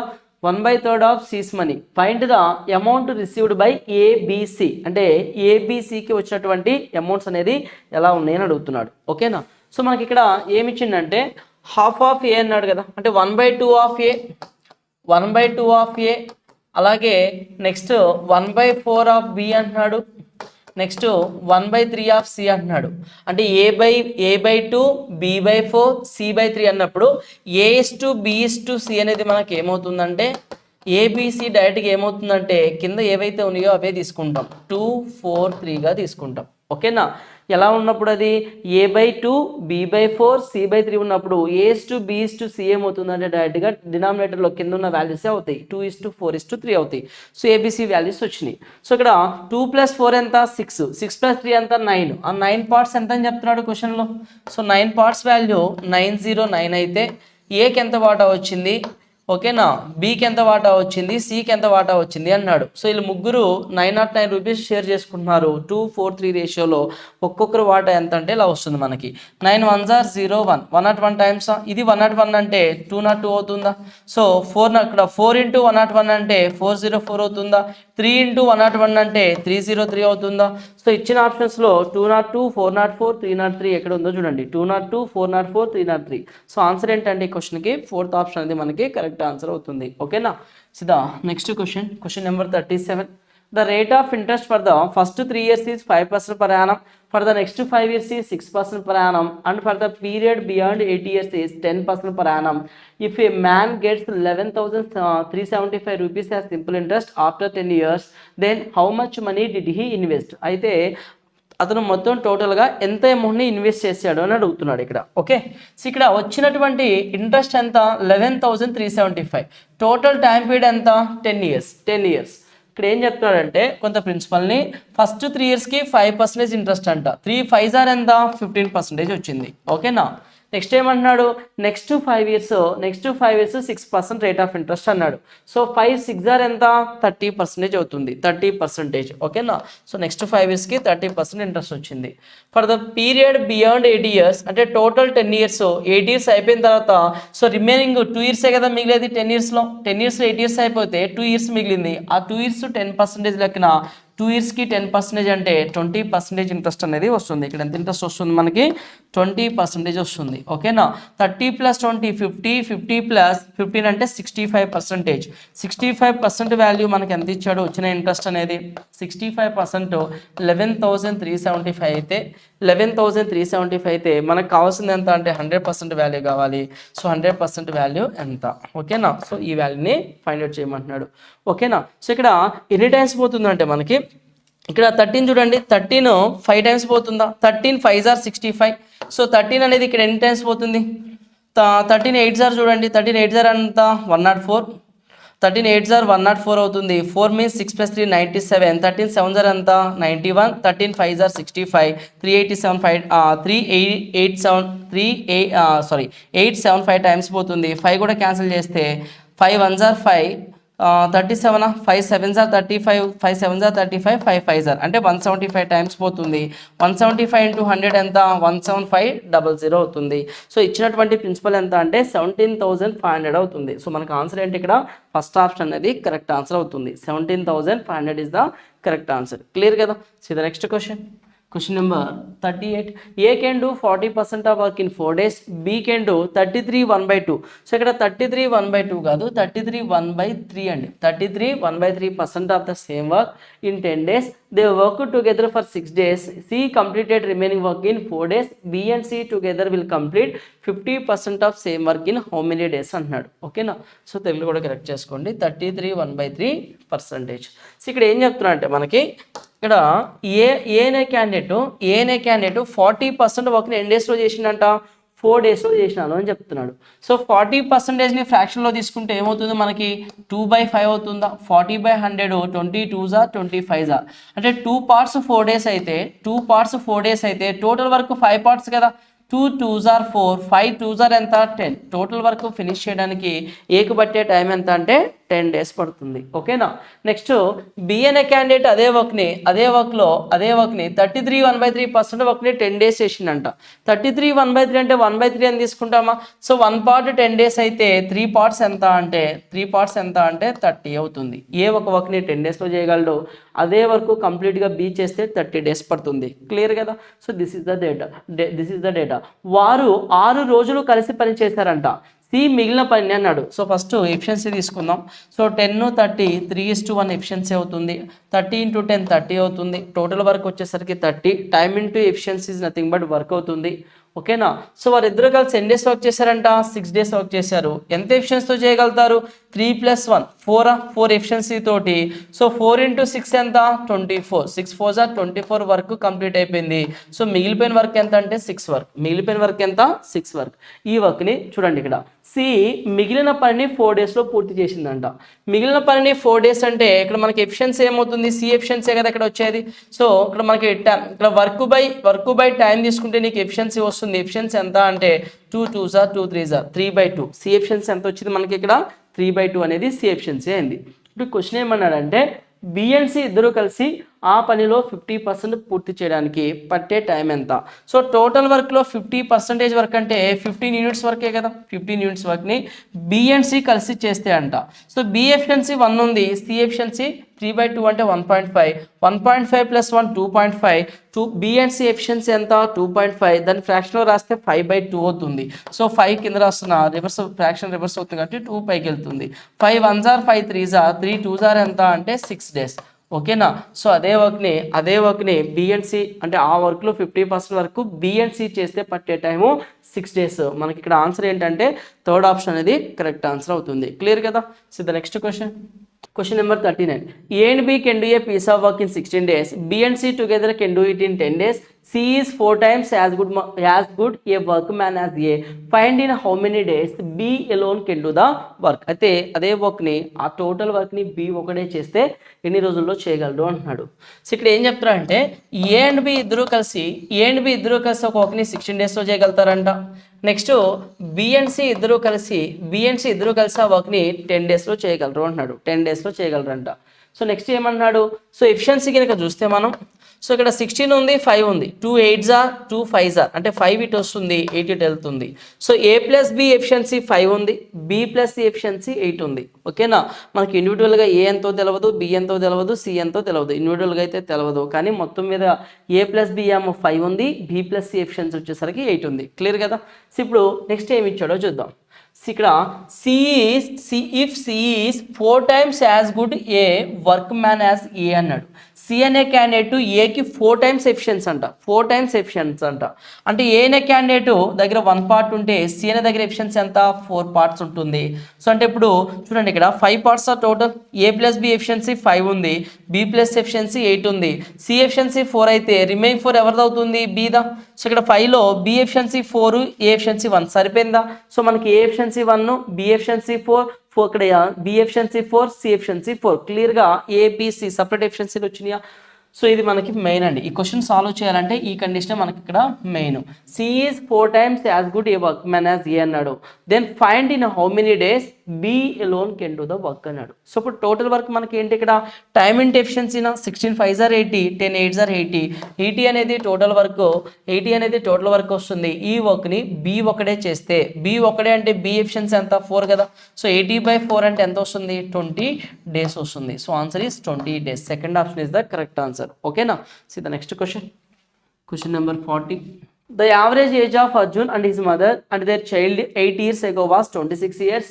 1/3 of C's money. Find the amount received by ABC. అంటే ABCకి వచ్చినటువంటి amounts అనేది ఎలా ఉన్నాయని అడుగుతున్నాడు. ఓకేనా. So మనకి ఇక్కడ ఏమి ఇచ్చిందంటే హాఫ్ ఆఫ్ ఏ అన్నాడు కదా, అంటే 1/2 ఆఫ్ ఏ, 1/2 ఆఫ్ ఏ, అలాగే నెక్స్ట్ 1/4 ఆఫ్ బి అంటున్నాడు, నెక్స్ట్ 1/3 ఆఫ్ సి అంటున్నాడు. అంటే A/2 B/4 C/3 అన్నప్పుడు A:B:C అనేది మనకి ఏమవుతుందంటే ABC డైరెక్ట్గా ఏమవుతుందంటే కింద ఏవైతే ఉన్నాయో అవే తీసుకుంటాం, 2 4 3గా తీసుకుంటాం. ఓకేనా. ఎలా ఉన్నప్పుడు అది A/2 B/4 C/3 ఉన్నప్పుడు A:B:C ఏమవుతుందంటే డైరెక్ట్గా డినామినేటర్లో కింద ఉన్న వాల్యూసే అవుతాయి, 2:4:3 అవుతాయి. సో ABC వాల్యూస్ వచ్చినాయి. సో ఇక్కడ 2 + 4 ఎంత 6, 6 + 3 ఎంత 9. ఆ 9 పార్ట్స్ ఎంత అని చెప్తున్నాడు క్వశ్చన్లో. సో 9 పార్ట్స్ వాల్యూ 909 అయితే ఏకి ఎంత వాటా వచ్చింది, ఓకేనా, బీకి ఎంత వాటా వచ్చింది, సికి ఎంత వాటా వచ్చింది అన్నాడు. సో వీళ్ళు ముగ్గురు 909 రూపీస్ షేర్ చేసుకుంటున్నారు 2:4:3 రేషియోలో. ఒక్కొక్కరు వాటా ఎంత అంటే ఇలా వస్తుంది మనకి. 9 1s are 0 1, 101 టైమ్స్, ఇది 101 అంటే 202 అవుతుందా. సో 4 అక్కడ 4 × 101 అంటే 404 అవుతుందా, 3 × 101 అంటే 303 అవుతుందా. సో ఇచ్చిన ఆప్షన్స్లో 202 404 303 ఎక్కడ ఉందో చూడండి, 202 404 303. సో ఆన్సర్ ఏంటంటే ఈ క్వశ్చన్కి 4th ఆప్షన్ అనేది మనకి కరెక్ట్ కరెక్ట్ ఆన్సర్ అవుతుంది. ఓకేనా. సిదా next question number 37. The rate of interest for the first 3 years is 5% per annum. For the next 5 years is 6% per annum. And for the period beyond 8 years is 10% per annum. If a man gets 11,375 rupees as simple interest after 10 years, then how much money did he invest? అయితే అతను మొత్తం టోటల్గా ఎంత అమౌంట్ని invest చేశాడు అని అడుగుతున్నాడు ఇక్కడ. ఓకే, సో ఇక్కడ వచ్చినటువంటి ఇంట్రెస్ట్ ఎంత 11,375. టోటల్ టైం పీరియడ్ ఎంత 10 ఇయర్స్. ఇక్కడ ఏం చెప్తున్నాడంటే కొంత ప్రిన్సిపల్ని ఫస్ట్ 3 ఇయర్స్కి 5% ఇంట్రెస్ట్ అంట. 3 5 ఆర్ ఎంత 15% వచ్చింది. ఓకేనా. నెక్స్ట్ ఏమంటున్నాడు, next 5 years 6% rate of interest అన్నాడు. సో 5 6 ఆర్ ఎంత 30% అవుతుంది, 30%. ఓకేనా. సో నెక్స్ట్ 5 ఇయర్స్కి 30% ఇంట్రెస్ట్ వచ్చింది. For the period beyond 8 years అంటే టోటల్ 10 ఇయర్స్, 8 ఇయర్స్ అయిపోయిన తర్వాత సో రిమైనింగ్ 2 ఇయర్సే కదా మిగిలేది 10 ఇయర్స్లో. 10 ఇయర్స్లో 8 ఇయర్స్ అయిపోతే 2 ఇయర్స్ మిగిలింది. ఆ 2 ఇయర్స్ 10% లెక్కన 2 ఇయర్స్కి 10% అంటే 20% ఇంట్రెస్ట్ అనేది వస్తుంది. ఇక్కడ ఎంత ఇంట్రెస్ట్ వస్తుంది మనకి 20% వస్తుంది. ఓకేనా. 30 + 20 50, 50 + 15 అంటే 65%. 65% వాల్యూ మనకి ఎంత ఇచ్చాడు వచ్చిన ఇంట్రెస్ట్ అనేది 65% 11,375 అయితే 11,375 అయితే మనకు కావాల్సింది ఎంత అంటే 100% వాల్యూ కావాలి. సో 100% వాల్యూ ఎంత? ఓకేనా. సో ఈ వాల్యూని ఫైండ్ అవుట్ చేయమంటున్నాడు. ఓకేనా. సో ఇక్కడ ఎన్ని టైమ్స్ పోతుందంటే మనకి ఇక్కడ 13 చూడండి, 13 5 టైమ్స్ పోతుందా? 13 5 ఆర్ 65. సో 13 అనేది ఇక్కడ ఎన్ని టైమ్స్ పోతుంది? 13 8 ఆర్ చూడండి, 13 8 ఆర్ అంత 104. 13 8 ఆర్ 104 అవుతుంది. 4 మీన్స్ 6 + 3 97. 13 7 ఆర్ అంత 91. 13 5 ఆర్ 65. 875 టైమ్స్ పోతుంది. 5 కూడా క్యాన్సిల్ చేస్తే 5 1s are 5, 37, 5 7s are 35, 5 7s are 35, 5 5s are అంటే 175 టైమ్స్ పోతుంది. 175 × 100 ఎంత 17500 అవుతుంది. సో ఇచ్చినటువంటి ప్రిన్సిపల్ ఎంత అంటే 17,500 అవుతుంది. సో మనకు ఆన్సర్ ఏంటి ఇక్కడ ఫస్ట్ ఆప్షన్ అనేది కరెక్ట్ ఆన్సర్ అవుతుంది. 17,500 is the correct answer. Clear కదా. So the next question number 38. A can do 40% of work in 4 days. B can do 33 1/2. So ఇక్కడ 33 1/2 కాదు, 33 1/3 అండి. 33 1/3% of the same work in 10 days. They worked together for 6 days. C completed remaining work in 4 days. B and C together will complete 50% of same work in how many days అంటున్నాడు. ఓకేనా. So తెలుగులో కూడా correct చేసుకోండి. 33 1/3%. So ఇక్కడ ఏం చెప్తున్నా అంటే మనకి ఇక్కడ ఏ అనే క్యాండిడేట్ 40% వర్క్ని ఎన్ని డేస్లో చేసిండంట 4 డేస్లో చేసినాను అని చెప్తున్నాడు. సో 40%ని ఫ్రాక్షన్లో తీసుకుంటే ఏమవుతుంది మనకి 2/5 అవుతుందా? 40/100 22s ఆర్ 25s ఆర్ అంటే 2 parts 4 days అయితే 2 parts 4 days అయితే టోటల్ వర్క్ 5 parts కదా. 2 2s ఆర్ 4, 5 2s ఆర్ ఎంత 10. టోటల్ వర్క్ ఫినిష్ చేయడానికి ఏకు పట్టే టైం ఎంత అంటే 10 days పడుతుంది. ఓకేనా. నెక్స్ట్ బి అనే క్యాండిడేట్ అదే వర్క్ని 33 1/3% వర్క్ని 10 days చేసిండంట. 33 1/3 అంటే 1/3 అని తీసుకుంటామా? సో 1 part 10 days అయితే 3 parts ఎంత అంటే 30 అవుతుంది. ఏ ఒక వర్క్ని 10 daysలో చేయగలడు, అదే వర్క్ కంప్లీట్గా బి చేస్తే 30 days పడుతుంది. క్లియర్ కదా. So this is the data. వారు 6 రోజులు కలిసి పని చేశారంట. సి మిగిలిన పని అన్నాడు. సో ఫస్ట్ ఎఫిషియన్సీ తీసుకుందాం. సో 10 30 3:1 ఎఫిషియన్సీ అవుతుంది. 30 × 10 30 అవుతుంది. టోటల్ వర్క్ వచ్చేసరికి 30. Time into efficiency is nothing but work అవుతుంది. ఓకేనా. సో వారిద్దరు కలిసి ఎన్ని డేస్ వర్క్ చేశారంట 6 days వర్క్ చేశారు. ఎంత ఎఫిషియన్సీతో చేయగలుగుతారు? 3 + 1 4 ఎఫిషియన్సీ తోటి. సో 4 × 6 ఎంత 24. 6 4s ఆర్ 24 వర్క్ కంప్లీట్ అయిపోయింది. సో మిగిలిపోయిన వర్క్ ఎంత అంటే 6 వర్క్. ఈ వర్క్ని చూడండి ఇక్కడ సి మిగిలిన పనిని 4 daysలో పూర్తి చేసిందంట. మిగిలిన పనిని 4 days అంటే ఇక్కడ మనకి ఎఫిషియన్సీ ఏమవుతుంది? సి ఎఫిషియన్సీ కదా ఇక్కడ వచ్చేది. సో ఇక్కడ మనకి ఇక్కడ వర్క్ బై టైం తీసుకుంటే నీకు ఎఫిషియన్సీ వస్తుంది. ఎఫిషియన్సీ ఎంత అంటే 2 2s are 2 3s are 3/2. C efficiency ఎంత వచ్చింది మనకి ఇక్కడ 3/2 అనేది సి ఎఫిషియన్సీ అయింది. ఇప్పుడు క్వశ్చన్ ఏమన్నాడంటే బి అండ్ సి ఇద్దరు కలిసి ఆ పనిలో 50% పూర్తి చేయడానికి పట్టే టైం ఎంత? సో టోటల్ వర్క్లో 50% వర్క్ అంటే 15 యూనిట్స్ వర్కే కదా. 15 యూనిట్స్ వర్క్ని బి అండ్ సి కలిసి చేస్తే అంట. సో బి ఎఫిషియన్సీ 1 ఉంది, సి ఎఫిషియన్సీ 3/2 అంటే 1.5, 1.5 plus 1 2.5, B and C efficiency ఎంత 2.5, దాని ఫ్రాక్షన్లో రాస్తే 5/2 అవుతుంది. సో 5 కింద రాస్తున్న రివర్స్ ఫ్రాక్షన్ రివర్స్ అవుతుంది కాబట్టి 2 పైకి వెళ్తుంది. 5 1s are 5 3s are 3 2s are ఎంత అంటే 6 days. ఓకేనా. సో అదే వర్క్ని బిఎన్సి అంటే ఆ వర్క్లో 50% వరకు బిఎన్సి చేస్తే పట్టే టైము 6 days. మనకి ఇక్కడ ఆన్సర్ ఏంటంటే థర్డ్ ఆప్షన్ అనేది కరెక్ట్ ఆన్సర్ అవుతుంది. క్లియర్ కదా. So the next Question number 39. A and B can do a piece of work in 16 days. B and C together can do it in 10 days. C is 4 times as good a workman as A. Find in how many days B alone can do the work. అయితే అదే వర్క్ని ఆ total వర్క్ని B ఒకటే చేస్తే ఎన్ని రోజుల్లో చేయగలడు అంటున్నాడు. సో ఇక్కడ ఏం చెప్తారా అంటే ఏ అండ్ బి ఇద్దరు కలిసి ఒక వర్క్ని 16 daysలో చేయగలుగుతారంట. నెక్స్ట్ బిఎన్సి ఇద్దరు కలిసి ఆ వర్క్ని 10 daysలో చేయగలరు అంటున్నాడు. 10 daysలో చేయగలరంట. సో నెక్స్ట్ ఏమన్నాడు, సో ఎఫిషియన్సీ కనుక చూస్తే మనం, సో ఇక్కడ 16 ఉంది, 5 ఉంది, 2 8s are 2 5s are అంటే 5 ఇటు వస్తుంది, 8 ఇటు వెళ్తుంది. సో ఏ ప్లస్ బి ఎఫిషియన్సీ 5 ఉంది, బి ప్లస్ సి ఎఫిషియన్సీ 8 ఉంది. ఓకేనా. మనకి ఇండివిజువల్గా ఏ ఎంతో తెలియదు, బి ఎంతో తెలియదు, సి ఎంతో తెలియదు. ఇండివిజువల్గా అయితే తెలియదు, కానీ మొత్తం మీద ఏ ప్లస్ బి ఏమో 5 ఉంది, బి ప్లస్ సి ఎఫిషియన్సీ వచ్చేసరికి 8 ఉంది. క్లియర్ కదా. సో ఇప్పుడు నెక్స్ట్ ఏమి ఇచ్చాడో చూద్దాం. ఇక్కడ if C is 4 times as good a work man as A అన్నాడు. సి అనే క్యాండిడేట్ ఏకి 4 times ఎఫిషియన్స్ అంట, 4 times ఎఫిషియన్స్ అంట. అంటే ఏ అనే క్యాండిడేట్ దగ్గర 1 part ఉంటే సి అనే దగ్గర ఎఫిషియన్సీ ఎంత 4 parts ఉంటుంది. సో అంటే ఇప్పుడు చూడండి ఇక్కడ 5 parts are total. A plus B efficiency 5 ఉంది, బి ప్లస్ ఎఫిషియన్సీ 8 ఉంది, సి ఎఫిషియన్సీ 4 అయితే రిమైన్ 4 ఎవరిది అవుతుంది, బిదా. సో ఇక్కడ 5లో బి ఎఫిషియన్సీ 4, ఏ ఎఫిషియన్సీ 1 సరిపోయిందా. సో మనకి ఏ ఎఫిషియన్సీ 1, బి ఎఫిషియన్సీ 4, ఇక్కడ బి ఎఫిషియన్సీ 4, సి ఎఫిషియన్సీ 4. క్లియర్గా ఏబిసి సపరేట్ ఎఫిషియన్సీలు వచ్చినాయా. సో ఇది మనకి మెయిన్ అండి. ఈ క్వశ్చన్ సాల్వ్ చేయాలంటే ఈ కండిషన్ మనకి ఇక్కడ main. C is 4 times as good a work man as A అన్నాడు. Then find in how many days B alone can do the work అన్నాడు. సో ఇప్పుడు టోటల్ వర్క్ మనకి ఏంటి ఇక్కడ టైమ్ ఇంట్ ఎఫిషియన్సీనా 16 5s are 80, 10 8s are 80. 80 అనేది total work వస్తుంది. ఈ వర్క్ని బి ఒకటే చేస్తే, బి ఒకటే అంటే బి ఎఫిషియన్సీ ఎంత 4 కదా. సో 80/4 అంటే ఎంత వస్తుంది 20 days వస్తుంది. So answer is 20 days. Second option is the correct answer. ఓకేనా. See the next question number 40. The average age of Arjun and his mother and their child 8 years ago was 26 years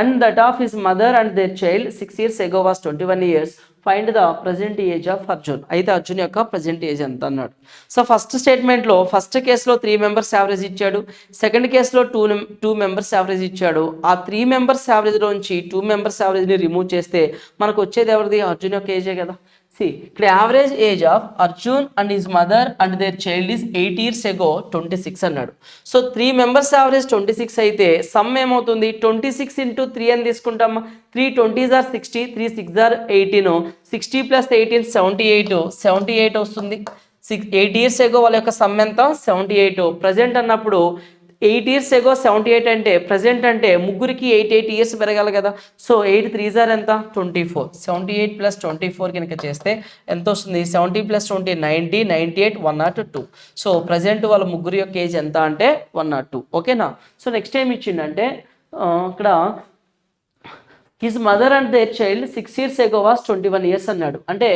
and that of his mother and their child 6 years ago was 21 years. Find the present age of Arjun. అయితే అర్జున్ యొక్క present age ఎంత అన్నాడు. So first స్టేట్మెంట్లో first కేసులో 3 members average ఇచ్చాడు, second కేసులో 2 members average ఇచ్చాడు. ఆ 3 members యావరేజ్లోంచి 2 members యావరేజ్ని remove చేస్తే మనకు వచ్చేది ఎవరిది, అర్జున్ యొక్క ఏజే కదా. ఇక్కడ average age of Arjun and his mother and there child is 8 years ago 26 అన్నాడు. సో 3 members యావరేజ్ 26 అయితే సమ్ ఏమవుతుంది 26 into 3 అని తీసుకుంటామా. 3 20s are 60, 3 6s are 18, 60 plus 18 78 వస్తుంది. 8 years ago వాళ్ళ యొక్క సమ్ ఎంత 78. ప్రజెంట్ అన్నప్పుడు 8 years ago 78 అంటే ప్రజెంట్ అంటే ముగ్గురికి 8 years పెరగాలి కదా. సో 8 3s are ఎంత 24. 78 plus 24 కనుక చేస్తే ఎంత వస్తుంది 70 plus 20 90, 98 102. సో ప్రజెంట్ వాళ్ళ ముగ్గురు యొక్క ఏజ్ ఎంత అంటే 102. ఓకేనా. సో నెక్స్ట్ ఏం ఇచ్చిండంటే ఇక్కడ his mother and there child 6 years ago was 21 years అన్నాడు. అంటే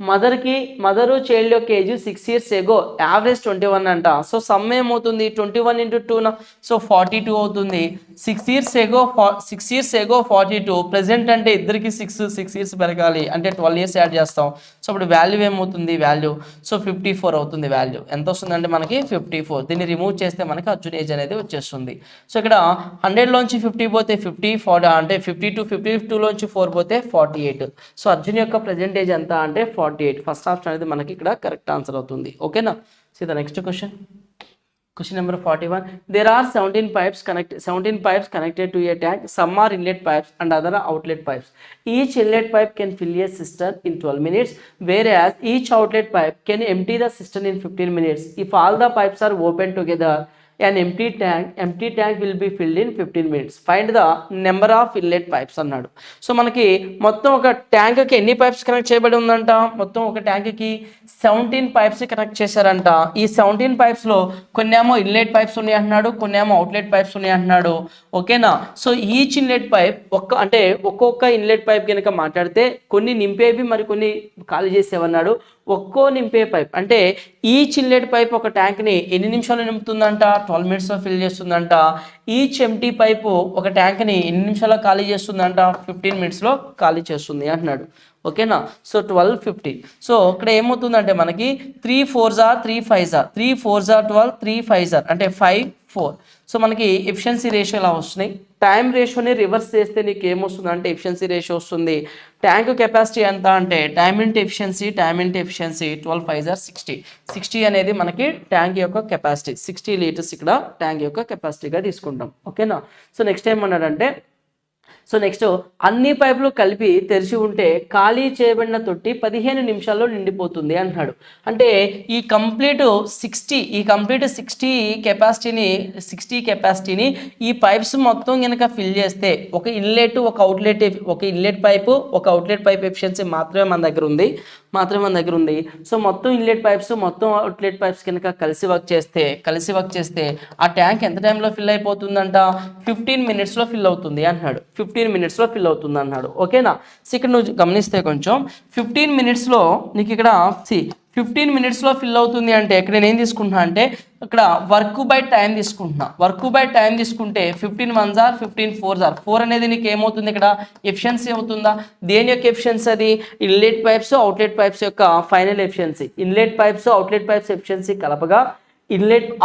మదరు చైల్డ్ యొక్క ఏజ్ 6 years ago యావరేజ్ 21 అంట. సో సమ్ ఏమవుతుంది 21 into 2 సో 42 అవుతుంది. 6 years ago 42. ప్రెసెంట్ అంటే ఇద్దరికి 6 years పెరగాలి అంటే 12 years యాడ్ చేస్తాం. సో ఇప్పుడు వాల్యూ ఏమవుతుంది సో 54 అవుతుంది. వాల్యూ ఎంత వస్తుంది అంటే మనకి 54. దీన్ని రిమూవ్ చేస్తే మనకి అర్జున్ ఏజ్ అనేది వచ్చేస్తుంది. సో ఇక్కడ 100లోంచి 50 పోతే 50 40 అంటే 52, 52లోంచి 4 పోతే 48. సో అర్జున్ యొక్క ప్రజెంట్ ఏజ్ ఎంత అంటే 48. ఫస్ట్ ఆప్షన్ అనేది మనకి ఇక్కడ కరెక్ట్ ఆన్సర్ అవుతుంది. ఓకేనా. So the next Question number 41. There are 17 pipes connected to a tank. Some are inlet pipes and other are outlet pipes. Each inlet pipe can fill a cistern in 12 minutes, whereas each outlet pipe can empty the cistern in 15 minutes. If all the pipes are open together, an empty tank will be filled in 15 minutes. Find the number of inlet pipes అన్నాడు. So మనకి మొత్తం ఒక ట్యాంక్కి ఎన్ని pipes connect చేయబడి ఉందంట, మొత్తం ఒక ట్యాంక్కి 17 pipes connect చేశారంట. ఈ 17 పైప్స్లో కొన్ని ఏమో ఇన్లెట్ పైప్స్ ఉన్నాయి అంటున్నాడు, కొన్ని ఏమో అవుట్లెట్ పైప్స్ ఉన్నాయి అంటున్నాడు. ఓకేనా? సో ఈచ్ ఇన్లెట్ పైప్ ఒక్కొక్క ఇన్లెట్ పైప్ కనుక మాట్లాడితే కొన్ని నింపేవి మరి కొన్ని ఖాళీ చేసేవన్నాడు. ఒక్కో నింపే పైప్ అంటే ఈచ్ ఇన్లెట్ పైప్ ఒక ట్యాంక్ని ఎన్ని నిమిషాలు నింపుతుందంట, 12 మినిట్స్లో ఫిల్ చేస్తుందంట. ఈచ్ ఎంటీ పైపు ఒక ట్యాంక్ని ఎన్ని నిమిషాల్లో ఖాళీ చేస్తుందంట, 15 మినిట్స్లో ఖాళీ చేస్తుంది అంటున్నాడు. ఓకేనా? సో 12, 15. సో ఇక్కడ ఏమవుతుందంటే మనకి 3 4s are 3 5s are 3 4s are 12 3 5s are అంటే 5 4. సో మనకి ఎఫిషియన్సీ రేషియో ఇలా వస్తున్నాయి. టైం రేషియోని రివర్స్ చేస్తే నీకు ఏమొస్తుంది అంటే ఎఫిషియన్సీ రేషియో వస్తుంది. ట్యాంక్ కెపాసిటీ ఎంత అంటే time into efficiency 12 5s are 60 అనేది మనకి ట్యాంక్ యొక్క కెపాసిటీ. 60 లీటర్స్ ఇక్కడ ట్యాంక్ యొక్క కెపాసిటీగా తీసుకుంటాం. ఓకేనా? సో నెక్స్ట్ ఏమన్నాడంటే నెక్స్ట్ అన్ని పైపులు కలిపి తెరిచి ఉంటే ఖాళీ చేయబడిన తొట్టి 15 నిమిషాల్లో నిండిపోతుంది అంటున్నాడు. అంటే ఈ కంప్లీట్ 60 కెపాసిటీని ఈ పైప్స్ మొత్తం కనుక ఫిల్ చేస్తే ఒక ఇన్లెట్ పైపు ఒక అవుట్లెట్ పైప్ ఎఫిషియన్సీ మాత్రమే మన దగ్గర ఉంది. సో మొత్తం ఇన్లెట్ పైప్స్ మొత్తం అవుట్లెట్ పైప్స్ కనుక కలిసి వర్క్ చేస్తే ఆ ట్యాంక్ ఎంత టైంలో ఫిల్ అయిపోతుందంట, 15 మినిట్స్లో ఫిల్ అవుతుంది అంటున్నాడు. 15 మినిట్స్లో ఫిల్ అవుతుంది అన్నాడు. ఓకేనా? సో ఇక్కడ నువ్వు గమనిస్తే కొంచెం 15 మినిట్స్లో నీకు ఇక్కడ 15 మినిట్స్లో ఫిల్ అవుతుంది అంటే ఇక్కడ నేను ఏం తీసుకుంటున్నా అంటే ఇక్కడ వర్క్ బై టైం తీసుకుంటే 15 1s are 15 4s are 4 అనేది నీకు ఏమవుతుంది ఇక్కడ ఎఫిషియన్సీ అవుతుందా? దేని యొక్క ఎఫిషియన్సీ అది? ఇన్లెట్ పైప్స్ అవుట్లెట్ పైప్స్ యొక్క final efficiency. Inlet pipes outlet pipes efficiency కలపగా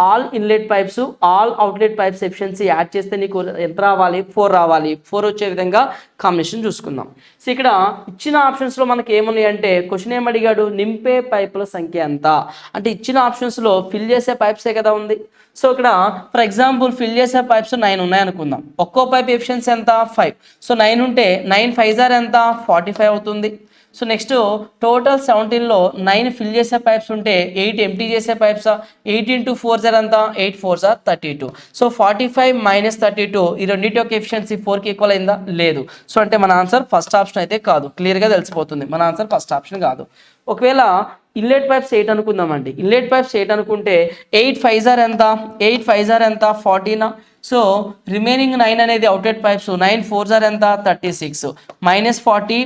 all inlet pipes all outlet pipes efficiency add చేస్తే నీకు ఎంత రావాలి? 4 రావాలి. 4 వచ్చే విధంగా కాంబినేషన్ చూసుకుందాం. సో ఇక్కడ ఇచ్చిన ఆప్షన్స్లో మనకి ఏమున్నాయి అంటే క్వశ్చన్ ఏమడిగాడు, నింపే పైపుల సంఖ్య ఎంత అంటే ఇచ్చిన ఆప్షన్స్లో ఫిల్ చేసే పైప్సే కదా ఉంది. సో ఇక్కడ ఫర్ ఎగ్జాంపుల్ ఫిల్ చేసే పైప్స్ 9 ఉన్నాయి అనుకుందాం. ఒక్కో పైప్ ఎఫిషియన్సీ ఎంత? 5. సో 9 ఉంటే 9 5s are ఎంత? 45 అవుతుంది. సో నెక్స్ట్ టోటల్ 17లో 9 ఫిల్ చేసే పైప్స్ ఉంటే 8 ఎంటీ చేసే పైప్స్ 8 into 4s are ఎంత? 8 4s are 32. సో 45 - 32 ఈ రెండింటి యొక్క ఎఫిషియన్సీ 4కి ఈక్వల్ అయిందా? లేదు. సో అంటే మన ఆన్సర్ ఫస్ట్ ఆప్షన్ అయితే కాదు. క్లియర్గా తెలిసిపోతుంది మన ఆన్సర్ ఫస్ట్ ఆప్షన్ కాదు. ఒకవేళ ఇన్లెట్ పైప్స్ 8 అనుకుందామండి. ఇన్లెట్ పైప్స్ 8 అనుకుంటే 8 5s are ఎంత? 8 5s are ఎంత? 40. సో రిమైనింగ్ 9 అనేది అవుట్లెట్ పైప్స్ 9 4s are ఎంత? 36 -40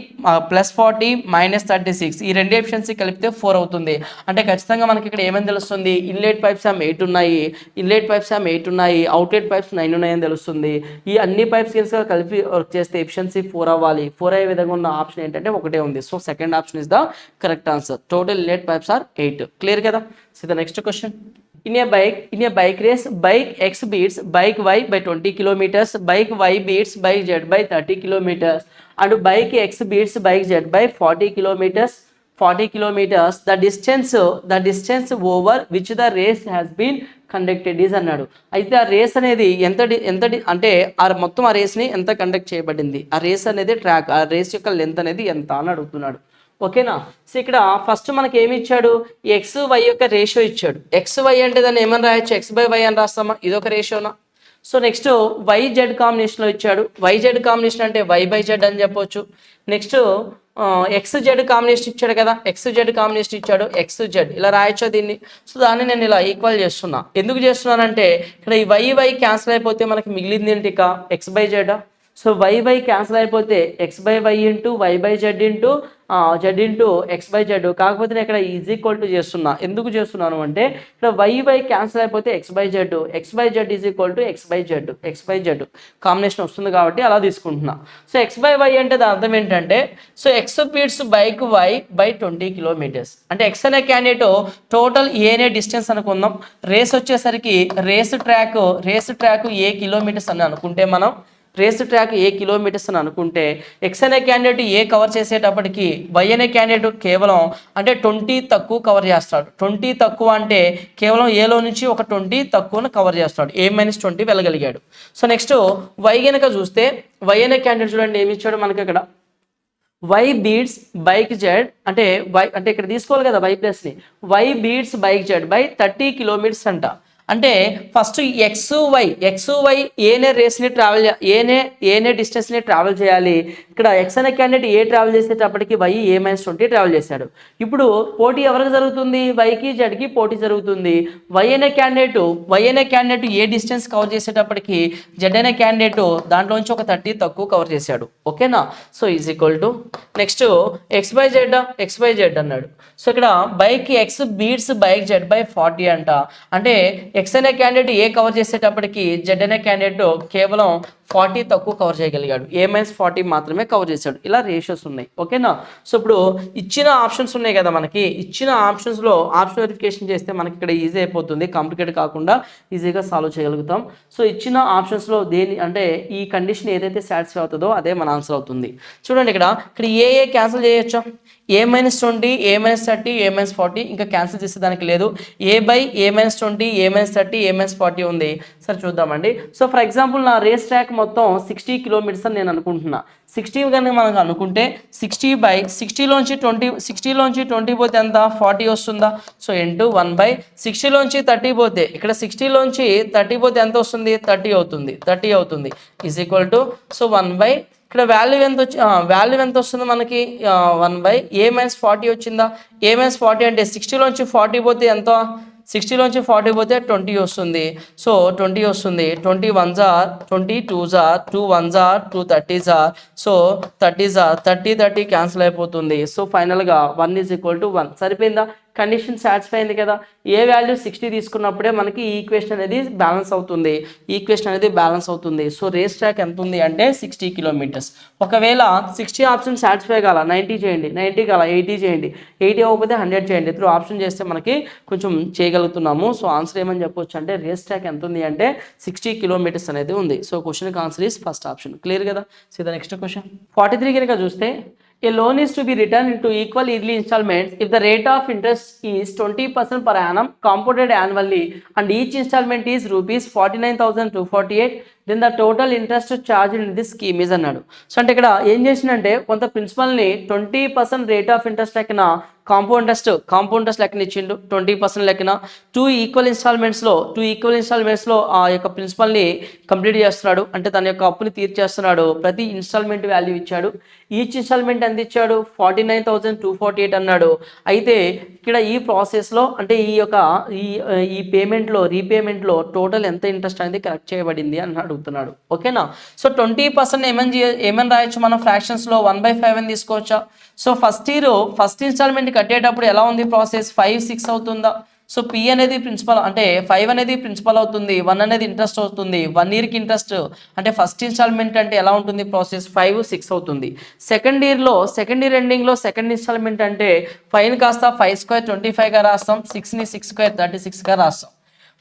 +40 -36 ఈ రెండు ఎఫిషియన్సీ కలిపితే 4 అవుతుంది. అంటే ఖచ్చితంగా మనకి ఇక్కడ ఏమని తెలుస్తుంది? ఇన్లెట్ పైప్స్ 8 ఉన్నాయి, అవుట్లెట్ పైప్స్ 9 ఉన్నాయని తెలుస్తుంది. ఈ అన్ని పైప్స్ కలిపి వర్క్ చేస్తే ఎఫిషియన్సీ 4 అవ్వాలి. 4 అయ్యే విధంగా ఉన్న ఆప్షన్ ఏంటంటే ఒకటే ఉంది. So second option is the correct answer. Total inlet pipes are 8. Clear కదా? So the next question. In a bike race, bike X beats bike Y by 20 kilometers, bike Y beats bike Z by 30 kilometers, and bike X beats bike Z by 40 kilometers. The distance over which the race has been conducted is అన్నాడు. అయితే ఆ race అనేది ఎంత అంటే మొత్తం ఆ రేస్ని ఎంత conduct చేయబడింది, ఆ రేస్ అనేది ట్రాక్, ఆ రేస్ యొక్క లెంత్ అనేది ఎంత అని అడుగుతున్నాడు. ఓకేనా? సో ఇక్కడ ఫస్ట్ మనకి ఏమి ఇచ్చాడు? XY యొక్క రేషియో ఇచ్చాడు. XY అంటే దాన్ని ఏమని రాయొచ్చు? X/Y అని రాస్తామా? ఇదొక రేషియోనా? సో నెక్స్ట్ YZ కాంబినేషన్లో ఇచ్చాడు. YZ కాంబినేషన్ అంటే Y/Z అని చెప్పొచ్చు. నెక్స్ట్ XZ కాంబినేషన్ ఇచ్చాడు కదా, XZ కాంబినేషన్ ఇచ్చాడు, XZ ఇలా రాయొచ్చా దీన్ని? సో దాన్ని నేను ఇలా ఈక్వల్ చేస్తున్నా. ఎందుకు చేస్తున్నానంటే ఇక్కడ ఈ Y క్యాన్సిల్ అయిపోతే మనకి మిగిలింది ఏంటి? ఇక X/Z. సో Y క్యాన్సిల్ అయిపోతే X/Y into Y/Z into Z into X/Z. కాకపోతే నేను ఇక్కడ ఈజ్ ఈక్వల్ టు చేస్తున్నా. ఎందుకు చేస్తున్నాను అంటే ఇక్కడ Y క్యాన్సిల్ అయిపోతే X/Z is equal to X/Z combination వస్తుంది కాబట్టి అలా తీసుకుంటున్నా. సో X/Y అంటే దాని అర్థం ఏంటంటే so X beats bike Y by 20 kilometers. అంటే X అనే క్యాండిడేట్ టోటల్ ఏ అనే డిస్టెన్స్ అనుకుందాం. రేస్ వచ్చేసరికి రేస్ ట్రాక్ ఏ కిలోమీటర్స్ అని అనుకుంటే మనం రేస్ ట్రాక్ ఏ కిలోమీటర్స్ అని అనుకుంటే ఎక్స్ అనే క్యాండిడేట్ ఏ కవర్ చేసేటప్పటికి వై అనే క్యాండిడేట్ కేవలం అంటే 20 తక్కువ కవర్ చేస్తాడు. 20 తక్కువ అంటే కేవలం ఏలో నుంచి ఒక 20 తక్కువను కవర్ చేస్తాడు. ఏ -20 వెళ్ళగలిగాడు. సో నెక్స్ట్ వై కనుక చూస్తే వై అనే క్యాండిడేట్ చూడండి ఏమి ఇచ్చాడు మనకి ఇక్కడ. వై బీట్స్ బైక్ జెడ్ అంటే వై అంటే ఇక్కడ తీసుకోవాలి కదా వై ప్లస్ని. Y beats bike Z by 30 kilometers అంట. అంటే ఫస్ట్ ఎక్స్ వై ఏనే రేస్ని ట్రావెల్ ఏనే డిస్టెన్స్ని ట్రావెల్ చేయాలి. ఇక్కడ ఎక్స్ అనే క్యాండిడేట్ ఏ ట్రావెల్ చేసేటప్పటికి వై A-20 ట్రావెల్ చేశాడు. ఇప్పుడు పోటీ ఎవరికి జరుగుతుంది? వైకి జెడ్కి పోటీ జరుగుతుంది. వై అనే క్యాండిడేట్ ఏ డిస్టెన్స్ కవర్ చేసేటప్పటికి జెడ్ అనే క్యాండిడేట్ దాంట్లోంచి ఒక 30 తక్కువ కవర్ చేశాడు. ఓకేనా? So is equal to next X by Z అన్నాడు. సో ఇక్కడ bike X beats bike Z by 40 అంట. అంటే ఎక్స్ అనే క్యాండిడేట్ ఏ కవర్ చేసేటప్పటికి జెడ్ అనే క్యాండిడేట్ కేవలం 40 తక్కువ కవర్ చేయగలిగాడు. A-40 మాత్రమే కవర్ చేశాడు. ఇలా రేషియోస్ ఉన్నాయి. ఓకేనా? సో ఇప్పుడు ఇచ్చిన ఆప్షన్స్ ఉన్నాయి కదా, మనకి ఇచ్చిన ఆప్షన్స్లో ఆప్షన్ వెరిఫికేషన్ చేస్తే మనకి ఇక్కడ ఈజీ అయిపోతుంది, కాంప్లికేట్ కాకుండా ఈజీగా సాల్వ్ చేయగలుగుతాం. సో ఇచ్చిన ఆప్షన్స్లో దేని అంటే ఈ కండిషన్ ఏదైతే సాటిస్ఫై అవుతుందో అదే మన ఆన్సర్ అవుతుంది. చూడండి ఇక్కడ ఏ క్యాన్సిల్ చేయొచ్చా? A-20, A-30, A-40 ఇంకా క్యాన్సిల్ చేసేదానికి లేదు. A/A-20, A-30, A-40 ఉంది. సరే చూద్దామండి. సో ఫర్ ఎగ్జాంపుల్ నా రేస్ ట్రాక్ మొత్తం 60 కిలోమీటర్స్ అని నేను అనుకుంటున్నా. 60 కనుక మనకు అనుకుంటే 60/60లోంచి 20 పోతే ఎంత? 40 వస్తుందా? సో ఇంటూ 1/60లోంచి 30 పోతే ఇక్కడ 60లోంచి 30 పోతే ఎంత వస్తుంది? 30 అవుతుంది ఈజ్ ఈక్వల్ టు సో 1/, ఇక్కడ వాల్యూ ఎంత వస్తుంది మనకి? 1/A-40 వచ్చిందా? A-40 అంటే 60లోంచి 40 పోతే ఎంత? 60లోంచి 40 పోతే 20 వస్తుంది. సో 20 వస్తుంది. 20 1s are 20 2s are 2 1s are 2 30s are so 30s are 30 cancel అయిపోతుంది. సో ఫైనల్గా 1 ఈజ్ ఈక్వల్ టు 1. సరిపోయిందా? కండిషన్ సాటిస్ఫై అయింది కదా. ఏ వాల్యూ 60 తీసుకున్నప్పుడే మనకి ఈ ఈక్వేషన్ అనేది బ్యాలెన్స్ అవుతుంది. సో రేస్ ట్రాక్ ఎంత ఉంది అంటే 60 కిలోమీటర్స్. ఒకవేళ 60 ఆప్షన్ సాటిస్ఫై కాల 90 చేయండి, 90 కాల 80 చేయండి, 80 అవ్వకపోతే 100 చేయండి. త్రూ ఆప్షన్ చేస్తే మనకి కొంచెం చేయగలుగుతున్నాము. సో ఆన్సర్ ఏమని చెప్పొచ్చు అంటే రేస్ ట్రాక్ ఎంత ఉంది అంటే 60 కిలోమీటర్స్ అనేది ఉంది. సో క్వశ్చన్కి answer is first option. Clear కదా? సో ద నెక్స్ట్ క్వశ్చన్ 43 కనుక చూస్తే a loan is to be returned into equal yearly installments if the rate of interest is 20% per annum compounded annually and each installment is rupees 49,248 then the total interest charged in this scheme is అన్నాడు. So అంటే ఇక్కడ ఏం చేసిందంటే కొంత ప్రిన్సిపల్ని 20% rate of interest లెక్కన compound లెక్కన ఇచ్చిండు. 20% లెక్కన 2 ఈక్వల్ ఇన్స్టాల్మెంట్స్లో ఆ యొక్క ప్రిన్సిపల్ని కంప్లీట్ చేస్తున్నాడు. అంటే తన యొక్క అప్పుని తీర్చేస్తున్నాడు. ప్రతి ఇన్స్టాల్మెంట్ వాల్యూ ఇచ్చాడు. ఈచ్ ఇన్స్టాల్మెంట్ ఎంత ఇచ్చాడు? 49,248 అన్నాడు. అయితే ఇక్కడ ఈ ప్రాసెస్లో అంటే ఈ రీపేమెంట్లో టోటల్ ఎంత ఇంట్రెస్ట్ అనేది కలెక్ట్ చేయబడింది అని అడుగుతున్నాడు. ఓకేనా? సో 20% ఏమని రాయొచ్చు మనం ఫ్రాక్షన్స్లో 1/5 అని తీసుకోవచ్చా? సో ఫస్ట్ ఇన్స్టాల్మెంట్ కట్టేటప్పుడు ఎలా ఉంది ప్రాసెస్? 5 6 అవుతుందా? సో P అనేది ప్రిన్సిపల్ అంటే 5 అనేది ప్రిన్సిపల్ అవుతుంది, 1 అనేది ఇంట్రెస్ట్ అవుతుంది. 1 ఇయర్కి ఇంట్రెస్ట్ అంటే ఫస్ట్ ఇన్స్టాల్మెంట్ అంటే ఎలా ఉంటుంది ప్రాసెస్? 5 6 అవుతుంది. సెకండ్ ఇయర్ ఎండింగ్లో సెకండ్ ఇన్స్టాల్మెంట్ అంటే 5 కాస్త 5² 25గా రాస్తాం, 6ని 6² 36గా రాస్తాం.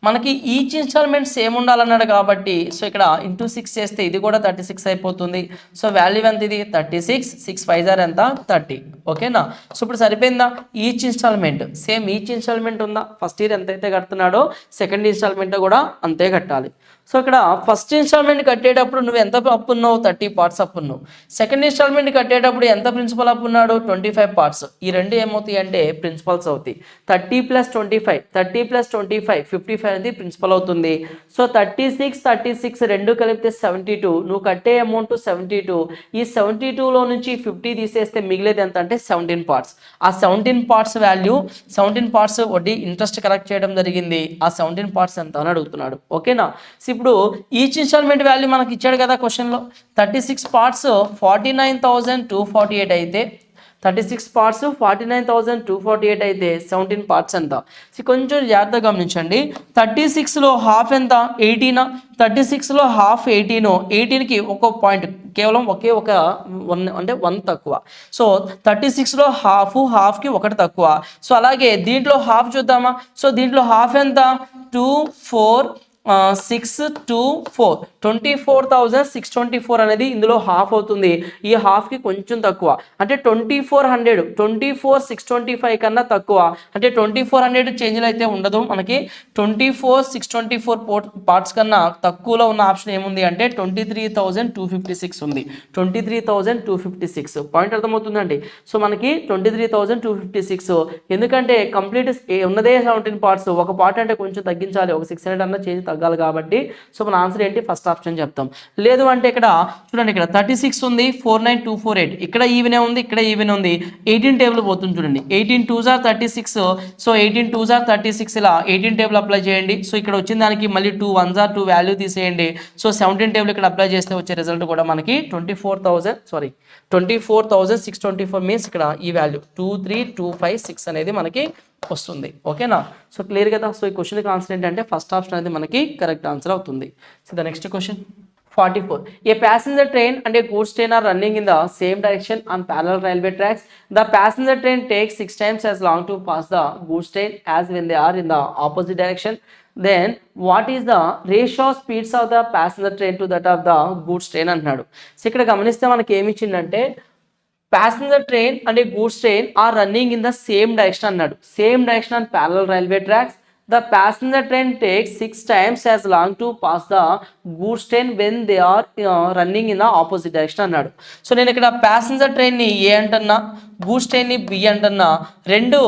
మనకి ఈచ్ ఇన్స్టాల్మెంట్ సేమ్ ఉండాలన్నాడు కాబట్టి సో ఇక్కడ ఇంటూ 6 చేస్తే ఇది కూడా 36 అయిపోతుంది. సో వాల్యూ ఎంత ఇది? 36, 6 5 ఎంత? 30. ఓకేనా? సో ఇప్పుడు సరిపోయిందా? ఈచ్ ఇన్స్టాల్మెంట్ ఉందా? ఫస్ట్ ఇయర్ ఎంతైతే కడుతున్నాడో సెకండ్ ఇన్స్టాల్మెంట్ కూడా అంతే కట్టాలి. సో ఇక్కడ ఫస్ట్ ఇన్స్టాల్మెంట్ కట్టేటప్పుడు నువ్వు ఎంత అప్పు ఉన్నావు? 30 parts అప్పు ఉన్నావు. సెకండ్ ఇన్స్టాల్మెంట్ కట్టేటప్పుడు ఎంత ప్రిన్సిపల్ అప్పు ఉన్నాడు? 25 parts. ఈ రెండు ఏమవుతాయి అంటే ప్రిన్సిపల్స్ అవుతాయి. 30 + 25 55 అనేది ప్రిన్సిపల్ అవుతుంది. సో 36 రెండు కలిపితే 72. నువ్వు కట్టే అమౌంట్ 72. ఈ 72లో నుంచి 50 తీసేస్తే మిగిలేది ఎంత అంటే 17 parts. ఆ 17 parts వాల్యూ 17 parts వడ్డీ ఇంట్రెస్ట్ కలెక్ట్ చేయడం జరిగింది. ఆ 17 parts ఎంత అని అడుగుతున్నాడు. ఓకేనా? ఇప్పుడు ఈచ్ ఇన్స్టాల్మెంట్ వాల్యూ మనకి ఇచ్చాడు కదా క్వశ్చన్లో. 36 parts 49,248 అయితే 36 parts 49,248 అయితే 17 parts ఎంత? కొంచెం జాగ్రత్తగా గమనించండి. 36లో హాఫ్ ఎంత? 18. 36లో హాఫ్ 18. 18కి ఒక పాయింట్ కేవలం ఒకే ఒక 1 తక్కువ. సో 36లో హాఫ్కి 1 తక్కువ. సో అలాగే దీంట్లో హాఫ్ చూద్దామా? సో దీంట్లో హాఫ్ ఎంత? 2 4 624 24,624 అనేది ఇందులో హాఫ్ అవుతుంది. ఈ హాఫ్కి కొంచెం తక్కువ అంటే 2400 24,625 కన్నా తక్కువ అంటే 2400 చేంజ్లు అయితే ఉండదు మనకి. 24,624 పార్ట్స్ కన్నా తక్కువలో ఉన్న ఆప్షన్ ఏముంది అంటే 23,256 ఉంది. 23,256 పాయింట్ అర్థమవుతుందండి. సో మనకి 23,256 ఎందుకంటే కంప్లీట్ ఉన్నదే 17 పార్ట్స్, ఒక పార్ట్ అంటే కొంచెం తగ్గించాలి, ఒక 600 అన్న చేంజ్ తగ్గాలి కాబట్టి సో మన ఆన్సర్ ఏంటి ఫస్ట్ ఆప్షన్ చెప్తాం. లేదు అంటే ఇక్కడ చూడండి ఇక్కడ 36 ఉంది 49248 ఇక్కడ ఈవెనే ఉంది ఇక్కడ ఈవెనే ఉంది. 18 టేబుల్ పోతుంది చూడండి. 18 2s are 36 so 18 2s are 36 ఇలా 18 టేబుల్ అప్లై చేయండి. సో ఇక్కడ వచ్చిన దానికి మళ్ళీ 2 1s are 2 వాల్యూ తీసేయండి. సో 17 టేబుల్ ఇక్కడ అప్లై చేస్తే వచ్చే రిజల్ట్ కూడా మనకి 24,624 మీన్స్ ఇక్కడ ఈ వాల్యూ 23256 అనేది మనకి వస్తుంది. ఓకేనా? సో క్లియర్ కదా. సో ఈ క్వశ్చన్కి ఆన్సర్ ఏంటంటే ఫస్ట్ ఆప్షన్ అనేది మనకి కరెక్ట్ ఆన్సర్ అవుతుంది. So the next question 44. A passenger train and a goods train are running in the same direction on parallel railway tracks. The passenger train takes 6 times as long to pass the goods train as when they are in the opposite direction. Then what is the ratio of speeds of the passenger train to that of the goods train అంటున్నాడు. So ఇక్కడ గమనిస్తే మనకి ఏమి ఇచ్చిందంటే passenger train and a goods train are running in the same direction అన్నాడు. Same direction on parallel railway tracks. The passenger train takes 6 times as long to pass the goods train when they are running in the opposite direction అన్నాడు. So నేను ఇక్కడ passenger ట్రైన్ని ఏ అంటున్నా, goods ట్రైన్ని B అంటున్నా. రెండు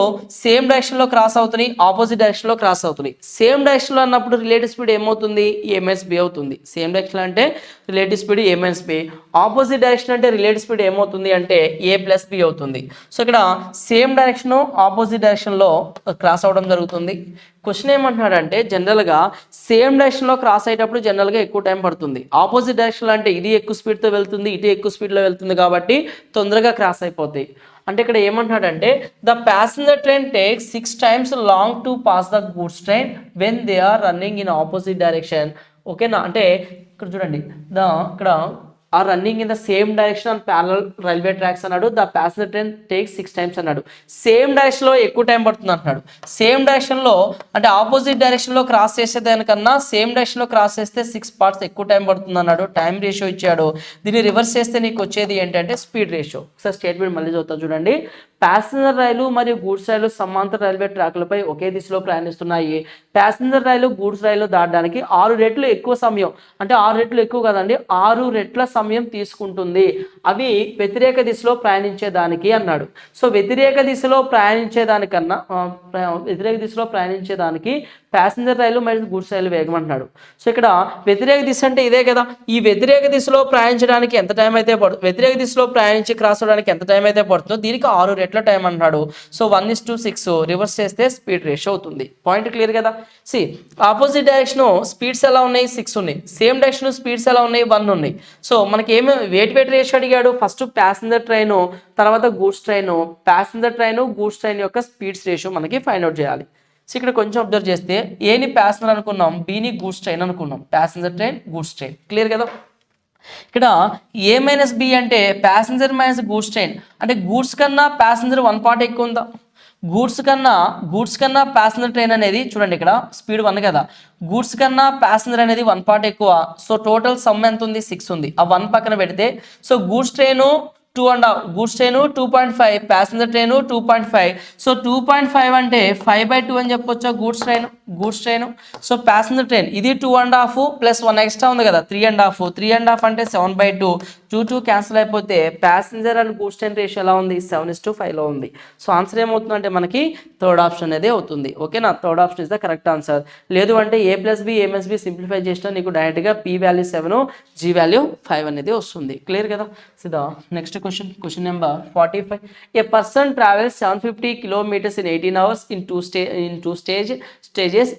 same డైరెక్షన్లో cross అవుతున్నాయి, opposite డైరెక్షన్లో cross అవుతున్నాయి. సేమ్ డైరెక్షన్లో అన్నప్పుడు రిలేటివ్ స్పీడ్ ఏమవుతుంది, ఏఎంఎస్ బి అవుతుంది. సేమ్ డైరెక్షన్ అంటే relative speed A minus B, opposite direction అంటే రిలేటివ్ స్పీడ్ ఏమవుతుంది అంటే ఏ ప్లస్ బి అవుతుంది. సో ఇక్కడ సేమ్ డైరెక్షన్ ఆపోజిట్ డైరెక్షన్లో క్రాస్ అవ్వడం జరుగుతుంది. క్వశ్చన్ ఏమంటున్నాడంటే జనరల్గా సేమ్ డైరెక్షన్లో క్రాస్ అయ్యేటప్పుడు జనరల్గా ఎక్కువ టైం పడుతుంది. ఆపోజిట్ డైరెక్షన్లో అంటే ఇది ఎక్కువ స్పీడ్తో వెళ్తుంది, ఇటు ఎక్కువ స్పీడ్లో వెళ్తుంది కాబట్టి తొందరగా క్రాస్ అయిపోతాయి. అంటే ఇక్కడ ఏమంటున్నాడంటే the passenger train takes 6 times long to pass the goods train when they are running in opposite direction. ఓకేనా? అంటే ఇక్కడ చూడండి ఇక్కడ are running in the same direction on parallel railway tracks అన్నాడు. The passenger train takes 6 times అన్నాడు. Same డైరెక్షన్లో ఎక్కువ time పడుతుంది అంటున్నాడు. సేమ్ డైరెక్షన్లో అంటే ఆపోజిట్ డైరెక్షన్లో క్రాస్ చేసేదానికన్నా సేమ్ డైరెక్షన్లో క్రాస్ చేస్తే 6 parts ఎక్కువ టైం పడుతుంది అన్నాడు. టైం రేషియో ఇచ్చాడు. దీన్ని రివర్స్ చేస్తే నీకు వచ్చేది ఏంటంటే స్పీడ్ రేషియో. ఒకసారి స్టేట్మెంట్ మళ్ళీ చదువుతా చూడండి. ప్యాసింజర్ రైలు మరియు గూడ్స్ రైలు సమాంతర రైల్వే ట్రాక్లపై ఒకే దిశలో ప్రయాణిస్తున్నాయి. ప్యాసింజర్ రైలు గూడ్స్ రైలు దాటడానికి 6 రెట్లు ఎక్కువ సమయం, అంటే 6 రెట్లు ఎక్కువ కదండి, 6 రెట్ల సమయం తీసుకుంటుంది అవి వ్యతిరేక దిశలో ప్రయాణించేదానికి అన్నాడు. సో వ్యతిరేక దిశలో ప్రయాణించేదానికి ప్యాసింజర్ రైలు మరియు గూడ్స్ రైలు వేగం అంటున్నాడు. సో ఇక్కడ వ్యతిరేక దిశ అంటే ఇదే కదా. ఈ వ్యతిరేక దిశలో ప్రయాణించడానికి ఎంత టైం అయితే పడుతుంది, వ్యతిరేక దిశలో ప్రయాణించి క్రాస్ అవడానికి ఎంత టైం అయితే పడుతుందో దీనికి 6 రెట్ల టైం అంటున్నాడు. సో 1:6 రివర్స్ చేస్తే స్పీడ్ రేషియో అవుతుంది. పాయింట్ క్లియర్ కదా. సి ఆపోజిట్ డైరెక్షన్ స్పీడ్స్ ఎలా ఉన్నాయి, 6 ఉన్నాయి. సేమ్ డైరెక్షన్ స్పీడ్స్ ఎలా ఉన్నాయి, 1 ఉన్నాయి. సో మనకి ఏమి వెయిట్ రేషియో అడిగాడు. ఫస్ట్ ప్యాసింజర్ ట్రైన్, తర్వాత goods train. Passenger train goods train యొక్క స్పీడ్స్ రేషియో మనకి ఫైండ్ అవుట్ చేయాలి. సో ఇక్కడ కొంచెం అబ్జర్వ్ చేస్తే ఏని ప్యాసింజర్ అనుకున్నాం, బీని గూడ్స్ ట్రైన్ అనుకున్నాం. Passenger train goods train clear కదా. ఇక్కడ ఏ మైనస్ బి అంటే ప్యాసింజర్ మైనస్ గూడ్స్ ట్రైన్ అంటే గూడ్స్ కన్నా ప్యాసింజర్ 1 part ఎక్కువ ఉందా, గూడ్స్ కన్నా ప్యాసింజర్ ట్రైన్ అనేది చూడండి ఇక్కడ స్పీడ్ 1 కదా, గూడ్స్ కన్నా ప్యాసింజర్ అనేది 1 part ఎక్కువ. సో టోటల్ సమ్ ఎంత ఉంది, 6 ఉంది. ఆ 1 పక్కన పెడితే so goods train 2.5, goods train 2.5, ప్యాసింజర్ ట్రైన్ 2.5. సో 2.5 అంటే 5/2 అని చెప్పొచ్చా goods train. So passenger train ఇది 2.5 ప్లస్ 1 ఎక్స్ట్రా ఉంది కదా 3.5 అంటే 7/2. 2 క్యాన్సిల్ అయిపోతే passenger and goods train ratio ఎలా ఉంది, 7:5లో ఉంది. సో ఆన్సర్ ఏమవుతుందంటే మనకి థర్డ్ ఆప్షన్ అనేది అవుతుంది. ఓకేనా? Third option is the correct answer. లేదు అంటే A + B A-B సింప్లిఫై చేసినా నీకు డైరెక్ట్గా P వాల్యూ 7 G వాల్యూ 5 అనేది వస్తుంది. క్లియర్ కదా. సిద్ధా next question number 45. A person travels 750 kilometers in 18 hours in two stages.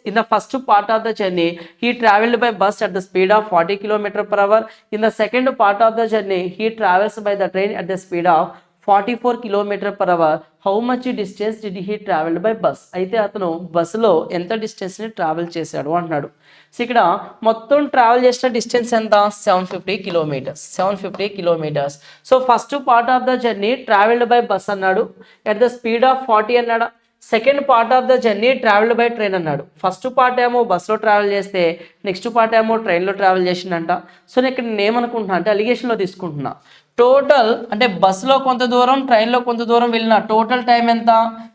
In the first part of the journey, he traveled by bus at the speed of 40 km/h. In the second part of the journey, he travels by the train at the speed of 44 km/h. How much distance did he travel by bus? అయితే అతను బస్సులో ఎంత డిస్టెన్స్ని travel చేశాడు అంటున్నాడు. So ఇక్కడ మొత్తం travel చేసిన distance ఎంత, 750 kilometers. So first part of the journey travelled by bus అన్నాడు. ఎట్ ద స్పీడ్ ఆఫ్ 40 అన్నాడా. Second part of the journey travelled by train అన్నాడు. ఫస్ట్ పార్ట్ ఏమో బస్సులో ట్రావెల్ చేస్తే నెక్స్ట్ పార్ట్ ఏమో ట్రైన్లో ట్రావెల్ చేసిందంట. సో నేను ఇక్కడ నేను ఏమనుకుంటున్నా అంటే అలిగేషన్లో తీసుకుంటున్నా. టోటల్ అంటే బస్సులో కొంత దూరం ట్రైన్లో కొంత దూరం వెళ్ళిన టోటల్ టైం ఎంత?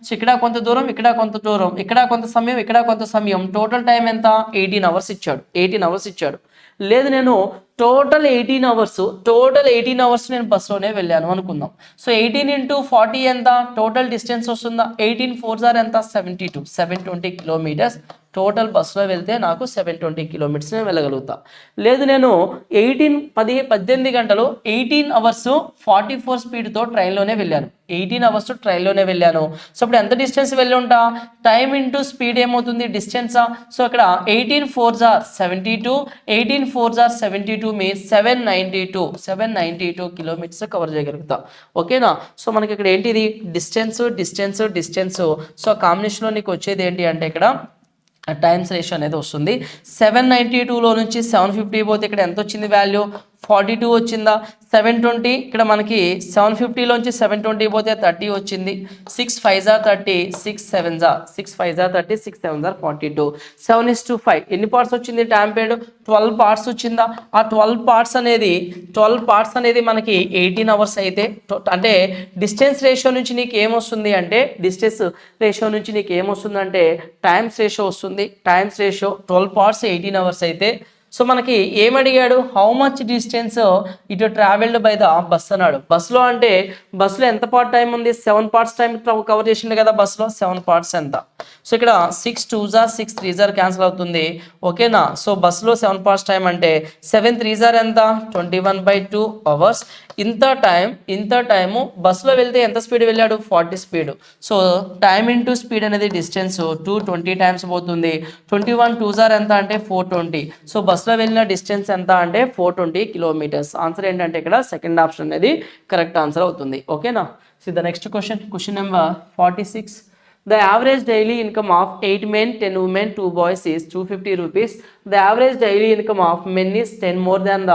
సో ఇక్కడ కొంత దూరం, ఇక్కడ కొంత దూరం, ఇక్కడ కొంత సమయం, ఇక్కడ కొంత సమయం, టోటల్ టైం ఎంత? 18 అవర్స్ ఇచ్చాడు. 18 అవర్స్ ఇచ్చాడు. లేదు నేను టోటల్ 18 అవర్స్ నేను బస్సులోనే వెళ్ళాను అనుకుందాం. సో 18 × 40 ఎంత? టోటల్ డిస్టెన్స్ వస్తుందా? 18 4 జార్ ఎంత? 72, 720 కిలోమీటర్స్ టోటల్ బస్సులో వెళ్తే నాకు 720 కిలోమీటర్స్ నేను వెళ్ళగలుగుతా. లేదు నేను 18 గంటలు 18 అవర్స్ 44 స్పీడ్తో ట్రైన్లోనే వెళ్ళాను. 18 అవర్స్ ట్రైన్లోనే వెళ్ళాను. సో ఇప్పుడు ఎంత డిస్టెన్స్ వెళ్ళి ఉంటా? టైం ఇంటూ స్పీడ్ ఏమవుతుంది? డిస్టెన్సా? సో ఇక్కడ 18 4 జార్ 72, 18 4 జార్ 72 మీన్స్ 792 కిలోమీటర్స్ కవర్ చేయగలుగుతా. ఓకేనా? సో మనకి ఇక్కడ ఏంటిది? డిస్టెన్స్. సో కాంబినేషన్లో నీకు వచ్చేది ఏంటి అంటే ఇక్కడ టైమ్స్ రేషియో అనేది వస్తుంది. 792లో నుంచి 750 పోతే ఇక్కడ ఎంత వచ్చింది వాల్యూ? 42 వచ్చిందా? 720 ఇక్కడ మనకి 750లోంచి 720 పోతే 30 వచ్చింది. 6 5 జార్ 30, 6 7 జార్ 6 5 జార్ 30, 6 7 జార్ 42. 7:5 ఎన్ని పార్ట్స్ వచ్చింది? టైం పీరియడ్ 12 పార్ట్స్ వచ్చిందా? ఆ 12 పార్ట్స్ అనేది మనకి 18 అవర్స్ అయితే అంటే డిస్టెన్స్ రేషియో నుంచి నీకు ఏమొస్తుంది అంటే టైమ్స్ రేషియో వస్తుంది. టైమ్స్ రేషియో 12 పార్ట్స్ 18 అవర్స్ అయితే సో మనకి ఏమడిగాడు? హౌ మచ్ డిస్టెన్స్ ఇటు ట్రావెల్డ్ బై ద బస్ అన్నాడు. బస్సులో అంటే బస్సులో ఎంత పార్ట్ టైం ఉంది? 7 పార్ట్స్ టైం కవర్ చేసిండు కదా బస్సులో. 7 పార్ట్స్ ఎంత? సో ఇక్కడ 6 2 జార్ 6 3 జార్ క్యాన్సిల్ అవుతుంది. ఓకేనా? సో బస్సులో 7 పార్ట్స్ టైం అంటే 7 3 జార్ ఎంత? 21/2 అవర్స్. ఇంత టైము బస్సులో వెళ్తే ఎంత స్పీడ్ వెళ్ళాడు? 40 speed. So time into speed అనేది డిస్టెన్స్ 220 టైమ్స్ పోతుంది. 21 2 జార్ ఎంత అంటే 420. సో బస్సులో వెళ్ళిన డిస్టెన్స్ ఎంత అంటే 420 కిలోమీటర్స్. ఆన్సర్ ఏంటంటే ఇక్కడ సెకండ్ ఆప్షన్ అనేది కరెక్ట్ ఆన్సర్ అవుతుంది. ఓకేనా? So the next question number 46. The average daily income of 8 men, 10 women, 2 boys is 250 rupees. The average daily income of men is 10 more than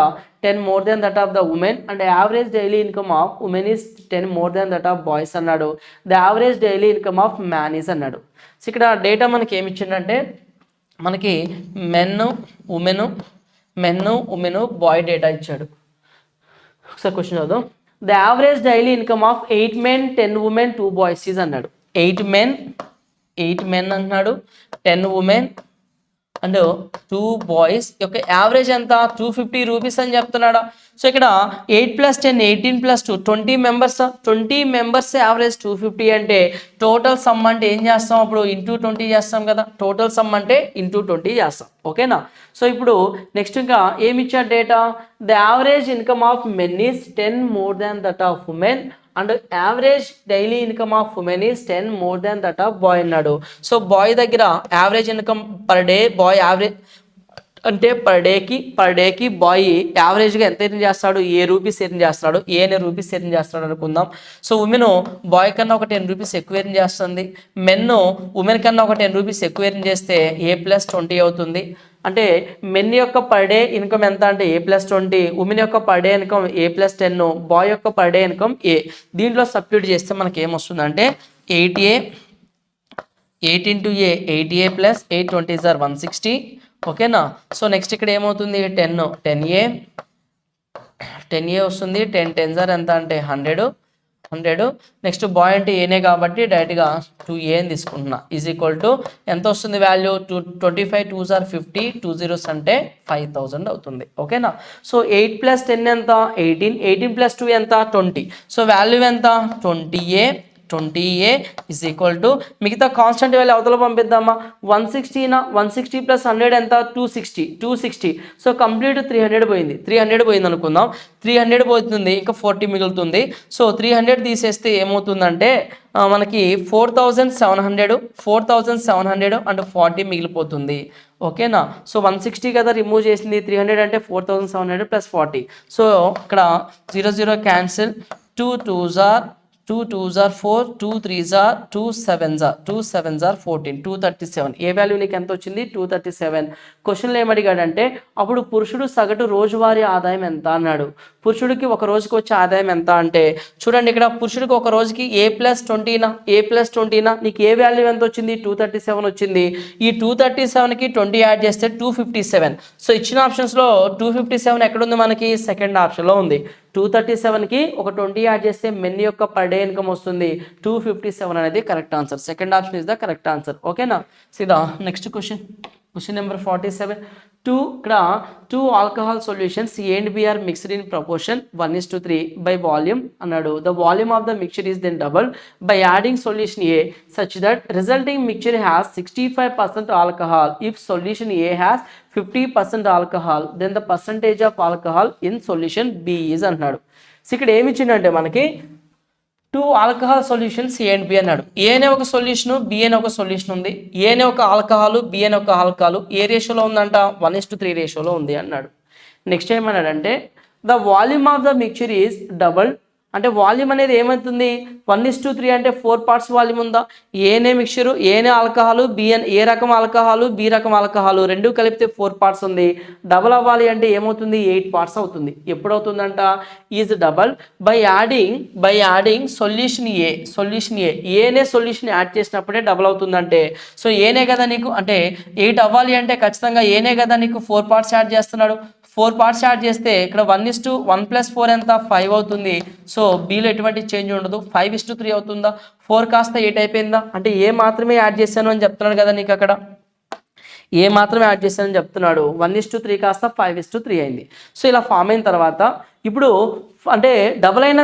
that of the women, and the average daily income of women is 10 more than that of boys అన్నాడు. The average daily income of man is అన్నాడు. So ఇక్కడ data మనకి ఏమి ఇచ్చిందంటే మనకి men women bye data ఇచ్చాడు. ఒకసారి question చదువు. The average daily income of 8 men, 10 women, 2 boys is అన్నాడు. 8 men అంటున్నాడు, 10 women అండ్ 2 బాయ్స్ యొక్క యావరేజ్ ఎంత? 250 రూపీస్ అని చెప్తున్నాడా. సో ఇక్కడ 8 + 10 18 + 2 20 మెంబర్స్ యావరేజ్ 250 అంటే టోటల్ సమ్ అంటే ఏం చేస్తాం? అప్పుడు ఇంటూ 20 చేస్తాం కదా. టోటల్ సమ్ అంటే ఇంటూ 20 చేస్తాం. ఓకేనా? సో ఇప్పుడు నెక్స్ట్ ఇంకా ఏమి ఇచ్చాడు data? The average income of men is 10 more than that of women and average daily income of women is 10 more than that of boy అన్నాడు. సో బాయ్ దగ్గర average income per day boy average అంటే per డేకి boy యావరేజ్గా ఎంత earn చేస్తాడు? ఏ rupees earn చేస్తాడు? ఏనే rupees earn చేస్తాడు అనుకుందాం. సో ఉమెన్ బాయ్ కన్నా ఒక 10 రూపీస్ ఎక్కువ ఎర్న్ చేస్తుంది. మెన్ ఉమెన్ కన్నా ఒక 10 రూపీస్ ఎక్కువ ఎర్న్ చేస్తే A + 20 అవుతుంది. అంటే మెన్ యొక్క పర్ డే ఇన్కమ్ ఎంత అంటే A + 20, ఉమెన్ యొక్క per day income A + 10, boy యొక్క పర్ డే ఇన్కమ్ A. దీంట్లో సబ్స్టిట్యూట్ చేస్తే మనకి ఏమొస్తుందంటే 8A 8 × A 8A + 8 20 = 160. ఓకేనా? సో నెక్స్ట్ ఇక్కడ ఏమవుతుంది? 10A వస్తుంది. 10 10 = ఎంత అంటే 100. నెక్స్ట్ బాయ్ అంటే ఏనే కాబట్టి డైరెక్ట్గా 2A అని తీసుకుంటున్నా. ఈజ్ ఈక్వల్ టు ఎంత వస్తుంది వాల్యూ? 25 2 = 50, 2 zeros అంటే 5000 అవుతుంది. ఓకేనా? సో 8 + 10 ఎంత? 18 18 + 2 ఎంత? 20. సో వాల్యూ ఎంత? 20A ఈజ్ ఈక్వల్ టు మిగతా కాన్స్టెంట్ వాల్యూ అవతల పంపిద్దామా? 160 + 100 ఎంత? 260. సో కంప్లీట్ 300 పోయింది అనుకుందాం. 300 పోతుంది, ఇంకా 40 మిగులుతుంది. సో 300 తీసేస్తే ఏమవుతుందంటే మనకి 4700 అండ్ 40 మిగిలిపోతుంది. ఓకేనా? సో 160 కదా రిమూవ్ చేసింది, 300 అంటే 4700 + 40. సో ఇక్కడ 0 0 cancel, 2 2 = 2 2s are 4, 2 3s are 2 7s are 2 7s are 14, 237. A value నీకు ఎంత వచ్చింది? 237. క్వశ్చన్లో ఏమడిగాడంటే అప్పుడు పురుషుడు సగటు రోజువారీ ఆదాయం ఎంత అన్నాడు. పురుషుడికి ఒక రోజుకి వచ్చే ఆదాయం ఎంత అంటే చూడండి, ఇక్కడ పురుషుడికి ఒక రోజుకి A+20 నీకు ఏ వాల్యూ ఎంత వచ్చింది? 237 వచ్చింది. ఈ 237కి 20 యాడ్ చేస్తే 257. సో ఇచ్చిన ఆప్షన్స్లో 257 ఎక్కడుంది? మనకి సెకండ్ ఆప్షన్లో ఉంది. 237కి ఒక 20 యాడ్ చేస్తే మెన్ యొక్క పర్ డే ఇన్కమ్ వస్తుంది. 257 అనేది correct answer. Second option is the correct answer. ఓకేనా? సీదా నెక్స్ట్ క్వశ్చన్ నెంబర్ 47. ఇక్కడ 2 alcohol solutions A and B are mixed in proportion 1:3 by volume అన్నాడు. The volume of the mixture is then doubled by adding solution A such that resulting mixture has 65% alcohol. If solution A has 50% alcohol, then the percentage of alcohol in solution B is అన్నాడు. So ఇక్కడ ఏమి ఇచ్చిందంటే మనకి 2 alcohol solutions A and B అన్నాడు. ఏ అనే ఒక solution, B అనే ఒక సొల్యూషన్ ఉంది. ఏ అనే ఒక ఆల్కహాల్, B అనే ఒక ఆల్కహాల్ ఏ రేషియోలో ఉందంట? 1:3 రేషియోలో ఉంది అన్నాడు. నెక్స్ట్ ఏమన్నాడంటే the volume of the mixture is double. అంటే వాల్యూమ్ అనేది ఏమవుతుంది? 1:3 అంటే 4 పార్ట్స్ వాల్యూమ్ ఉందా? ఏనే మిక్చరు, ఏనే ఆల్కహాల్, ఏ రకం ఆల్కహాల్, బి రకం ఆల్కహాల్ రెండు కలిపితే 4 పార్ట్స్ ఉంది. డబల్ అవ్వాలి అంటే ఏమవుతుంది? 8 పార్ట్స్ అవుతుంది. ఎప్పుడు అవుతుందంట? Is double by adding solution ఏనే సొల్యూషన్ యాడ్ చేసినప్పుడే డబల్ అవుతుందంటే సో ఏనే కదా నీకు అంటే 8 అవ్వాలి అంటే ఖచ్చితంగా ఏనే కదా నీకు 4 పార్ట్స్ యాడ్ చేస్తున్నాడు. 4 పార్ట్స్ యాడ్ చేస్తే ఇక్కడ 1:1 + 4 ఎంత? 5 అవుతుంది. సో బీలో ఎటువంటి చేంజ్ ఉండదు. 5:3 అవుతుందా? 4 కాస్త 8 అయిపోయిందా? అంటే ఏ మాత్రమే యాడ్ చేశాను అని చెప్తున్నాడు కదా నీకు అక్కడ. ఏ మాత్రమే యాడ్ చేశానని చెప్తున్నాడు. 1:3 కాస్త 5:3 అయింది. సో ఇలా ఫామ్ అయిన తర్వాత ఇప్పుడు అంటే డబల్ అయిన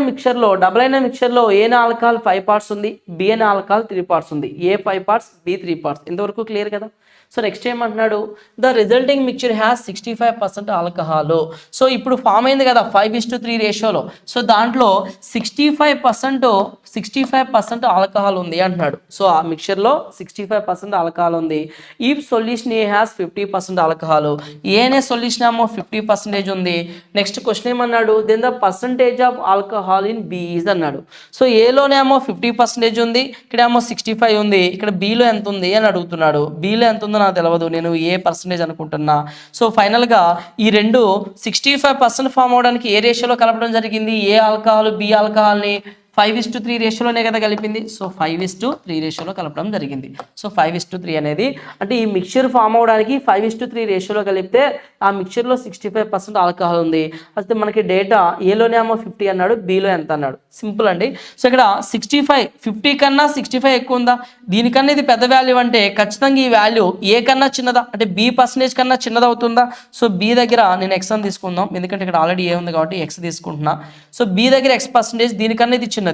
మిక్చర్లో ఏనే ఆల్కహాల్ 5 పార్ట్స్ ఉంది, బి అనే ఆల్కహాల్ 3 పార్ట్స్ ఉంది. ఏ 5 పార్ట్స్, బి 3 పార్ట్స్. ఇంతవరకు క్లియర్ కదా? సో నెక్స్ట్ ఏమంటున్నాడు? The resulting mixture has 65% alcohol. So ఇప్పుడు ఫామ్ అయింది కదా 5:3 రేషియోలో. సో దాంట్లో 65% ఆల్కహాల్ ఉంది అంటున్నాడు. సో ఆ మిక్చర్లో 65% ఆల్కహాల్ ఉంది. ఈ solution A has 50% alcohol. A అనే సొల్యూషన్ ఏమో 50% ఉంది. నెక్స్ట్ క్వశ్చన్ ఏమన్నాడు? Then the percentage of alcohol in B is అన్నాడు. సో ఏలోనేమో 50% ఉంది, ఇక్కడేమో 65 ఉంది. ఇక్కడ బిలో ఎంత ఉంది అని అడుగుతున్నాడు. బిలో ఎంత ఉందో నాకు తెలియదు, నేను ఏ పర్సంటేజ్ అనుకుంటున్నా. సో ఫైనల్గా ఈ రెండు 65% ఫామ్ అవడానికి ఏ రేషియోలో కలపడం జరిగింది? ఏ ఆల్కహాల్, బి ఆల్కహాల్ని 5:3 రేషియోలోనే కదా కలిపింది. సో 5:3 రేషియోలో కలపడం జరిగింది. సో 5:3 అనేది అంటే ఈ మిక్చర్ ఫామ్ అవడానికి 5:3 రేషియోలో కలిపితే ఆ మిక్చర్లో 65% ఆల్కహాల్ ఉంది. అయితే మనకి డేటా ఏలోనేమో 50 అన్నాడు, బిలో ఎంత అన్నాడు. సింపుల్ అండి. సో ఇక్కడ 50 కన్నా 65 ఎక్కువ ఉందా? దీనికన్నా ఇది పెద్ద వాల్యూ అంటే ఖచ్చితంగా ఈ వాల్యూ ఏ కన్నా చిన్నదా అంటే బి పర్సంటేజ్ కన్నా చిన్నది అవుతుందా? సో బి దగ్గర నేను ఎక్స్ అని తీసుకుందాం, ఎందుకంటే ఇక్కడ ఆల్రెడీ ఏ ఉంది కాబట్టి ఎక్స్ తీసుకుంటున్నా. సో బి దగ్గర X% దీనికన్నా ఇది చిన్నది.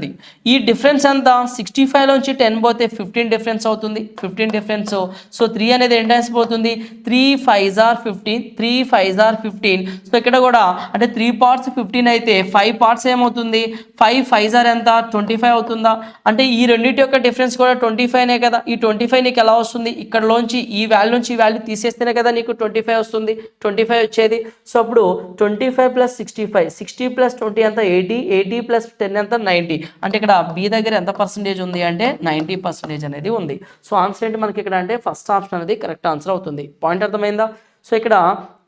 ఈ డిఫరెన్స్ ఎంత? 65లోంచి 10 పోతే 15 డిఫరెన్స్ అవుతుంది. 15 డిఫరెన్స్. సో 3 అనేది ఎన్ని టైమ్స్ పోతుంది? 3 5s are 15, 3 5s are 15. So ఇక్కడ కూడా అంటే 3 పార్ట్స్ 15 అయితే 5 పార్ట్స్ ఏమవుతుంది? 5 5s are ఎంత? 25 అవుతుందా? అంటే ఈ రెండింటి యొక్క డిఫరెన్స్ కూడా 25నే కదా. ఈ 25 నీకు ఎలా వస్తుంది? ఇక్కడలోంచి ఈ వాల్యూ నుంచి ఈ వాల్యూ తీసేస్తేనే కదా నీకు 25 వస్తుంది. 25 వచ్చేది. సో అప్పుడు 25 + 65, 60 + 20 ఎంత? 80, 80 + 10 ఎంత? 90. అంటే ఇక్కడ బి దగ్గర ఎంత పర్సంటేజ్ ఉంది అంటే 90% అనేది ఉంది. సో ఆన్సర్ ఏంటి మనకి ఇక్కడ అంటే ఫస్ట్ ఆప్షన్ అనేది కరెక్ట్ ఆన్సర్ అవుతుంది. పాయింట్ అర్థమైందా? సో ఇక్కడ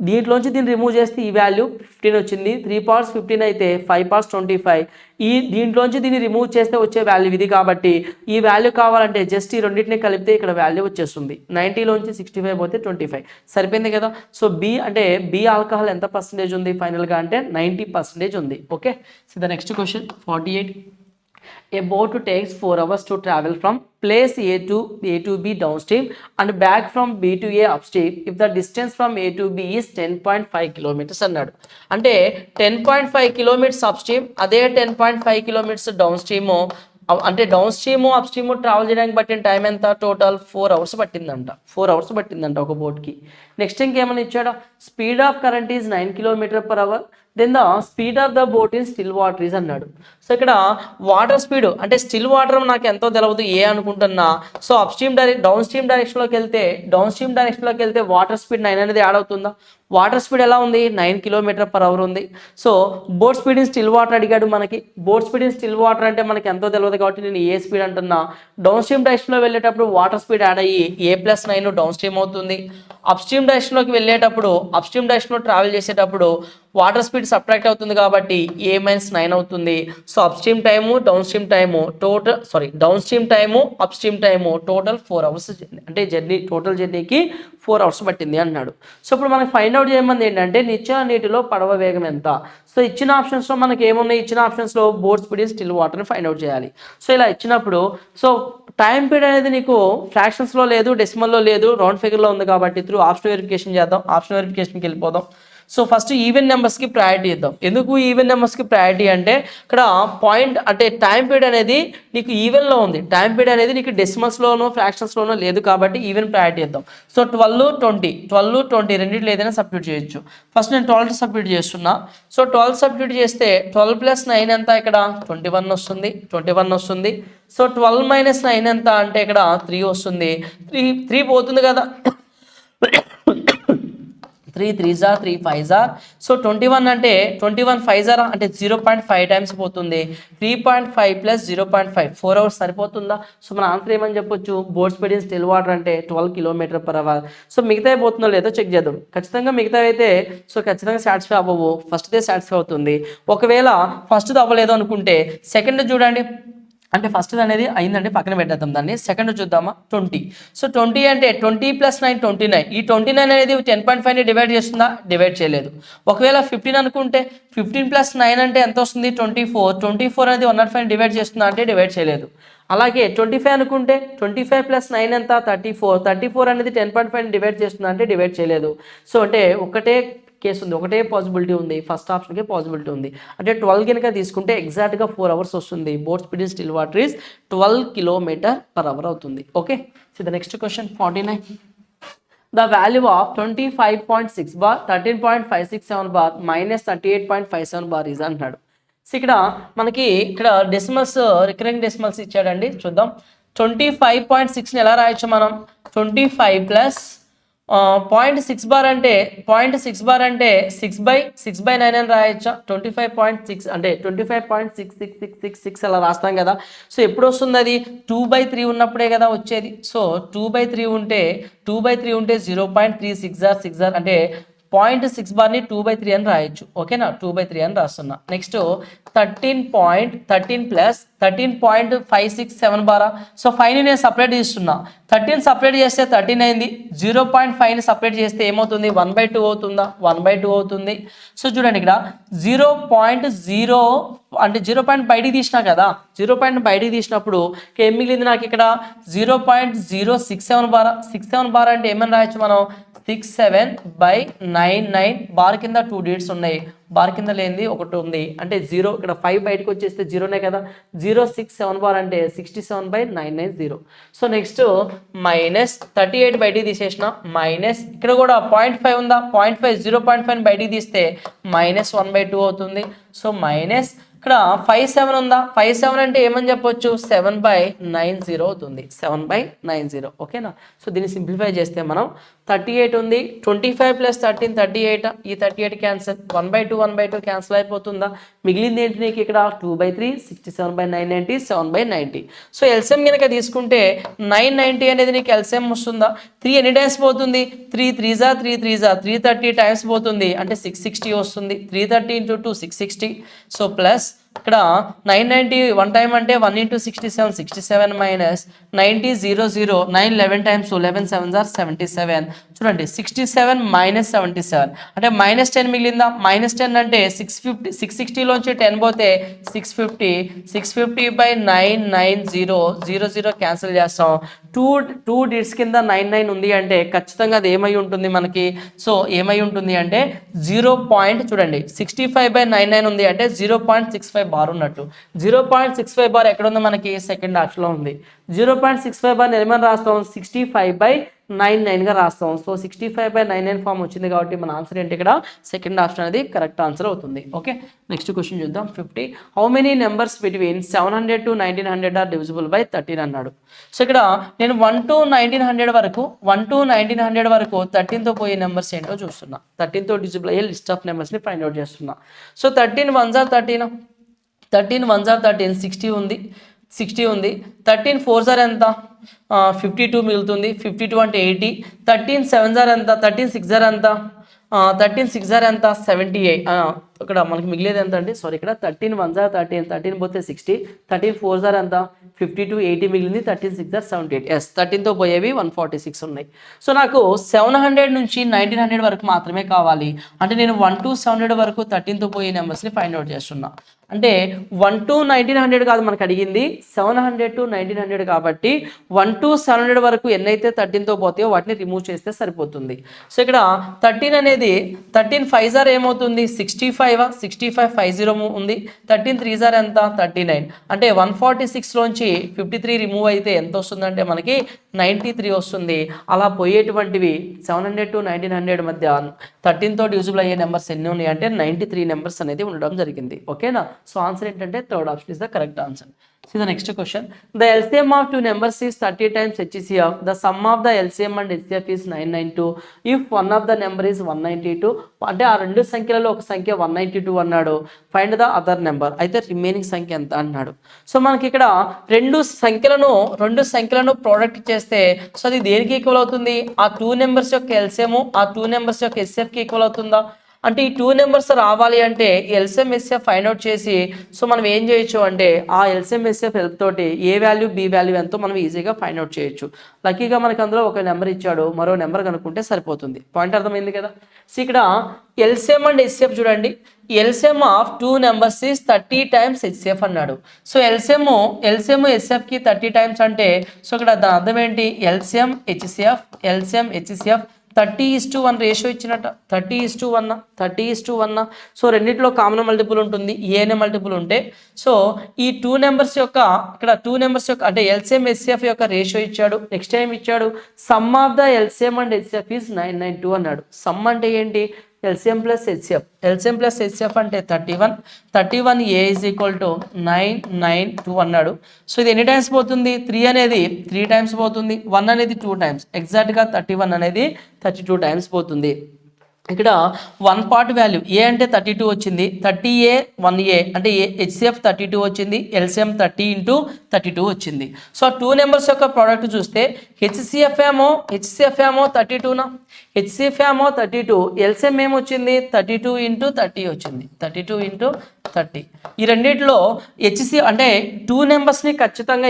దీంట్లోంచి దీన్ని రిమూవ్ చేస్తే ఈ వాల్యూ 15 వచ్చింది. 3 పార్ట్స్ 15 అయితే 5 పార్ట్స్ 25. ఈ దీంట్లోంచి దీన్ని రిమూవ్ చేస్తే వచ్చే వాల్యూ ఇది కాబట్టి ఈ వాల్యూ కావాలంటే జస్ట్ ఈ రెండింటిని కలిపితే ఇక్కడ వాల్యూ వచ్చేస్తుంది. 90లోంచి 65 పోతే 25 సరిపోయింది కదా. సో బి అంటే బి ఆల్కహాల్ ఎంత పర్సంటేజ్ ఉంది ఫైనల్గా అంటే 90% ఉంది. Okay. So the next question 48. A boat takes 4 hours to travel from place A to B downstream and back from B to A upstream if the distance from A to B is 10.5 kilometers అన్నాడు. అంటే 10.5 kilometers upstream, అదే 10.5 kilometers downstream. అంటే downstream upstream travel చేయడానికి పట్టిన time ఎంత? Total 4 hours పట్టిందంట. 4 hours పట్టిందంట ఒక బోట్కి. నెక్స్ట్ ఇంకేమైనా ఇచ్చాడా? Speed of current is 9 km/h. Then the speed of the boat in still water is అన్నాడు. సో ఇక్కడ వాటర్ స్పీడ్ అంటే స్టిల్ వాటర్ నాకు ఎంతో తెలియదు ఏ అనుకుంటున్నా. So upstream downstream డైరెక్షన్లోకి వెళ్తే వాటర్ స్పీడ్ 9 అనేది యాడ్ అవుతుందా? వాటర్ స్పీడ్ ఎలా ఉంది? 9 km/h ఉంది. So boat speed in still water అడిగాడు మనకి. Boat speed in still water అంటే మనకి ఎంతో తెలియదు కాబట్టి నేను ఏ స్పీడ్ అంటున్నా. డౌన్ స్ట్రీమ్ డైరెక్షన్లో వెళ్ళేటప్పుడు వాటర్ స్పీడ్ యాడ్ అయ్యి A+9 డౌన్ స్ట్రీమ్ అవుతుంది. అప్ స్ట్రీమ్ డైరెక్షన్లోకి వెళ్ళేటప్పుడు అప్ స్ట్రీమ్ డైరెక్షన్లో ట్రావెల్ చేసేటప్పుడు వాటర్ స్పీడ్ సబ్ట్రాక్ట్ అవుతుంది కాబట్టి A-9 అవుతుంది. So up stream time down stream time down stream time up stream time total 4 hours అంటే టోటల్ జర్నీకి 4 hours పట్టింది అన్నాడు. సో ఇప్పుడు మనకి ఫైండ్ అవుట్ చేయమంది ఏంటంటే నిత్య నీటిలో పడవ వేగం ఎంత. సో ఇచ్చిన ఆప్షన్స్లో మనకి ఏమున్నాయి? ఇచ్చిన ఆప్షన్స్లో బోట్ స్పీడ్ ఇన్ స్టిల్ వాటర్ని ఫైండ్ అవుట్ చేయాలి. సో ఇలా ఇచ్చినప్పుడు సో టైం పీరియడ్ అనేది నీకు ఫ్రాక్షన్స్లో లేదు, డెసిమల్లో లేదు, రౌండ్ ఫిగర్లో ఉంది కాబట్టి త్రూ ఆప్షన్ వెరిఫికేషన్ చేద్దాం. ఆప్షన్ వెరిఫికేషన్కి వెళ్ళిపోదాం. సో ఫస్ట్ ఈవెన్ నెంబర్స్కి ప్రయారిటీ ఇద్దాం. ఎందుకు ఈవెన్ నెంబర్స్కి ప్రయారిటీ అంటే ఇక్కడ పాయింట్ అంటే టైం పీరియడ్ అనేది నీకు ఈవెన్లో ఉంది. టైం పీరియడ్ అనేది నీకు డెసిమల్స్లోనో ఫ్రాక్షన్స్లోనో లేదు కాబట్టి ఈవెన్ ప్రయారిటీ ఇద్దాం. సో 12, 20 రెండింటిలో ఏదైనా సబ్స్టిట్యూట్ చేయొచ్చు. ఫస్ట్ నేను 12 సబ్స్టిట్యూట్ చేస్తున్నా. సో 12 సబ్స్టిట్యూట్ చేస్తే 12 + 9 ఎంత? ఇక్కడ 21 వస్తుంది. సో 12 - 9 ఎంత అంటే ఇక్కడ 3 వస్తుంది. 3 పోతుంది కదా. 3 3s are 3 5s are. So 21 అంటే 21 5s are అంటే 0.5 టైమ్స్ పోతుంది. 3.5 + 0.5 4 hours సరిపోతుందా? సో మన ఆన్సర్ ఏమని చెప్పొచ్చు? Boat speed in still water అంటే 12 km/h. సో మిగతా పోతుందో లేదో చెక్ చేద్దాం. ఖచ్చితంగా మిగతా అయితే సో ఖచ్చితంగా సాటిస్ఫై అవ్వవు. ఫస్ట్దే సాటిస్ఫై అవుతుంది. ఒకవేళ ఫస్ట్ది అవ్వలేదు అనుకుంటే సెకండ్ చూడండి. అంటే ఫస్ట్ అనేది అయిందండి, పక్కన పెట్టేద్దాం దాన్ని. సెకండ్ చూద్దామా? 20. సో 20 అంటే 20 + 9 29. ఈ 29 అనేది 10.5ని డివైడ్ చేస్తుందా? డివైడ్ చేయలేదు. ఒకవేళ 15 అనుకుంటే 15 + 9 అంటే ఎంత వస్తుంది? 24. 24 అనేది 105 డివైడ్ చేస్తుందా అంటే డివైడ్ చేయలేదు. అలాగే 25 అనుకుంటే 25 + 9 ఎంత? 34. 34 అనేది 10.5 డివైడ్ చేస్తుందా అంటే డివైడ్ చేయలేదు. సో అంటే ఒకటే కేసు ఉంది, ఒకటే పాసిబిలిటీ ఉంది. ఫస్ట్ ఆప్షన్కే పాసిబిలిటీ ఉంది. అంటే 12 కనుక తీసుకుంటే ఎగ్జాక్ట్గా 4 hours వస్తుంది. Boat speed in still water is 12 km/h అవుతుంది. Okay. So the next question 49. The value of 25.6 bar 13.567 bar -38.57 bar is అంటున్నాడు. సో ఇక్కడ మనకి ఇక్కడ డెసిమల్స్ రికరింగ్ డెసిమల్స్ ఇచ్చాడండి. చూద్దాం. 25.6ని ఎలా రాయొచ్చు మనం? 25 + 0.6 బార్ అంటే 6/9 అని రాయొచ్చా? 25.6 అంటే 25.6666 అలా రాస్తాం కదా. సో ఎప్పుడు వస్తుంది అది? 2/3 ఉన్నప్పుడే కదా వచ్చేది. సో 2/3 ఉంటే 0.36 అంటే 0.6 బార్ని 2/3 అని రాయొచ్చు. ఓకేనా? 2/3 అని రాస్తున్నా. నెక్స్ట్ 13 + 13.567 బారా. సో 5ని నేను సపరేట్ చేస్తున్నా. 13 సపరేట్ చేస్తే 13 అయింది. 0.5ని సపరేట్ చేస్తే ఏమవుతుంది? 1/2 అవుతుందా? 1/2 అవుతుంది. సో చూడండి ఇక్కడ 0.0 అంటే 0 బయటికి తీసినా కదా. 0 బయటికి తీసినప్పుడు ఏం మిగిలింది నాకు ఇక్కడ? 0.067 బారా. 67 బార్ అంటే ఏమని రాయొచ్చు మనం? 67/99 బార్ కింద 2 digits ఉన్నాయి. బార్ కింద లేనిది ఒకటి ఉంది అంటే 0. ఇక్కడ 5 బయటకు వచ్చేస్తే 0నే కదా. 067 బార్ అంటే 67/990. సో నెక్స్ట్ -38 బయటికి తీసేసిన. మైనస్ ఇక్కడ కూడా 0.5 ఉందా? 0.5 0.5 బయటికి తీస్తే -1/2 అవుతుంది. సో మైనస్ ఇక్కడ 57 ఉందా? 57 అంటే ఏమని చెప్పొచ్చు? 7/90 అవుతుంది. 7/90. ఓకేనా? సో దీన్ని సింప్లిఫై చేస్తే మనం 38 ఉంది. 25 + 13 38. ఈ 38 క్యాన్సిల్. 1/2 క్యాన్సిల్ అయిపోతుందా? మిగిలింది ఏంటి నీకు ఇక్కడ? 2/3 67/990 7/90. సో ఎల్సిఎం కనుక తీసుకుంటే 990 అనేది నీకు ఎల్సిఎం వస్తుందా? 3 ఎన్ని టైమ్స్ పోతుంది? 3 3s are 3 3s are 330 times పోతుంది అంటే 660 వస్తుంది. 330 × 2 660. సో ప్లస్ ఇక్కడ 990 1 టైం అంటే 1 × 67 67 మైనస్ 90 0 0 9 11 టైమ్స్ 11 7s are 77. చూడండి 67 - 77 అంటే -10 మిగిలిందా? -10 అంటే 650 660లోంచి 10 పోతే 650 650/990 00 క్యాన్సిల్ చేస్తాం. 2 digits కింద 99 ఉంది అంటే ఖచ్చితంగా అది ఏమై ఉంటుంది మనకి? సో ఏమై ఉంటుంది అంటే 0. చూడండి 65/99 ఉంది అంటే 0.65 బార్ ఉన్నట్టు. 0.65 బార్ ఎక్కడ ఉంది మనకి? సెకండ్ ఆప్షన్లో ఉంది. 0.65 బార్ ఏమని రాస్తాం? 65/99 99గా రాస్తాం. సో 65/99 ఫామ్ వచ్చింది కాబట్టి మన ఆన్సర్ ఏంటి ఇక్కడ సెకండ్ ఆప్షన్ అనేది కరెక్ట్ ఆన్సర్ అవుతుంది. ఓకే, నెక్స్ట్ క్వశ్చన్ చూద్దాం. 50 how many numbers between 700 to 1900 are divisible by 13 అన్నాడు. సో ఇక్కడ నేను 1 to 1900 వరకు 13తో పోయే నెంబర్స్ ఏంటో చూస్తున్నా. 13తో డివిజిబుల్ అయ్యే లిస్ట్ ఆఫ్ నెంబర్స్ని ఫైండ్ అవుట్ చేస్తున్నా. So 13 1s are 13, 13 1s are 13, 60 ఉంది, 13 4s are ఎంత 52 మిగులుతుంది, 52 అంటే 80, 13 7s are ఎంత, 13 6s are ఎంత, 13 6s are ఎంత 78. ఇక్కడ మనకి మిగిలేదు ఎంత అండి, సారీ ఇక్కడ 13 1s are 13, 13 పోతే 60, 13 4s are ఎంత 52, 80 మిగిలింది, 13 6s are 78. ఎస్, 13తో పోయేవి 146 ఉన్నాయి. సో నాకు 700 నుంచి 1900 వరకు మాత్రమే కావాలి. అంటే నేను 1 to 700 వరకు 13తో పోయే నెంబర్స్ని ఫైండ్ అవుట్ చేస్తున్నా. అంటే 1 to 1900 కాదు మనకు అడిగింది, 700 to 1900 కాబట్టి 1 to 700 వరకు ఎన్నైతే 13తో పోతాయో వాటిని రిమూవ్ చేస్తే సరిపోతుంది. సో ఇక్కడ 13 అనేది 13 5s are ఏమవుతుంది 65, 65 50 ఉంది, 13 3s are ఎంత 39. అంటే 146లోంచి 53 రిమూవ్ అయితే ఎంత వస్తుందంటే మనకి 93 వస్తుంది. అలా పోయేటువంటివి 700 to 1900 మధ్య 13తో డివిజిబుల్ అయ్యే నెంబర్స్ ఎన్ని ఉన్నాయి అంటే 93 నెంబర్స్ అనేది ఉండడం జరిగింది. ఓకేనా, సో ఆన్సర్ ఏంటంటే third option is the correct answer. See the next question. The LCM of two numbers is 30 times HCF. The sum of the LCM and HCF is 992. If one of the number is 192, అంటే ఆ రెండు సంఖ్యలలో ఒక సంఖ్య 192 అన్నాడు. Find the other number, అయితే remaining సంఖ్య ఎంత అన్నాడు. సో మనకి ఇక్కడ రెండు సంఖ్యలను ప్రోడక్ట్ చేస్తే సో అది దేనికి ఈక్వల్ అవుతుంది, ఆ 2 నెంబర్స్ యొక్క LCM ఆ 2 నెంబర్స్ యొక్క HCFకి ఈక్వల్ అవుతుందా. అంటే ఈ 2 నెంబర్స్ రావాలి అంటే ఎల్సిఎం ఎస్ఎఫ్ ఫైండ్ అవుట్ చేసి సో మనం ఏం చేయొచ్చు అంటే ఆ ఎల్సిఎం ఎస్ఎఫ్ హెల్ప్ తోటి ఏ వాల్యూ బి వాల్యూ ఎంతో మనం ఈజీగా ఫైండ్ అవుట్ చేయొచ్చు. లక్కీగా మనకు అందులో ఒక నెంబర్ ఇచ్చాడు, మరో నెంబర్ కనుక్కుంటే సరిపోతుంది. పాయింట్ అర్థమైంది కదా. సో ఇక్కడ ఎల్సిఎం అండ్ హెచ్సిఎఫ్ చూడండి, LCM of 2 numbers is 30 times HCF అన్నాడు. సో ఎల్సిఎం హెచ్సిఎఫ్కి 30 times అంటే సో ఇక్కడ దాని అర్థం ఏంటి, ఎల్సిఎం హెచ్సిఎఫ్ 30:1 రేషియో ఇచ్చినట్ట, 30:1. సో రెండిట్లో కామన్ మల్టిపుల్ ఉంటుంది, ఏనే మల్టిపుల్ ఉంటే సో ఈ 2 నెంబర్స్ యొక్క ఇక్కడ 2 నెంబర్స్ యొక్క అంటే ఎల్సిఎం హెచ్సిఎఫ్ యొక్క రేషియో ఇచ్చాడు. నెక్స్ట్ టైం ఇచ్చాడు some of the LCM and HCF is 992 అన్నాడు. సమ్ అంటే ఏంటి, ఎల్సిఎం ప్లస్ హెచ్సిఎఫ్ అంటే 31 ఏ ఈజ్ ఈక్వల్ టు 992 అన్నాడు. సో ఇది ఎన్ని టైమ్స్ పోతుంది, 3 అనేది 3 times పోతుంది, 1 అనేది 2 times, ఎగ్జాక్ట్గా 31 అనేది 32 times పోతుంది. ఇక్కడ 1 part వాల్యూ ఏ అంటే 32 వచ్చింది, 30A 1A అంటే హెచ్సిఎఫ్ 32 వచ్చింది, ఎల్సిఎం 30 × 32 వచ్చింది. సో 2 నెంబర్స్ యొక్క ప్రోడక్ట్ చూస్తే హెచ్సిఎఫ్ ఏమో 32నా, హెచ్సిఎఫ్ ఏమో 32, ఎల్సిఎం ఏమొచ్చింది 32 × 30 వచ్చింది, 32 × 30. ఈ రెండిట్లో హెచ్సిఎఫ్ అంటే 2 నెంబర్స్ని ఖచ్చితంగా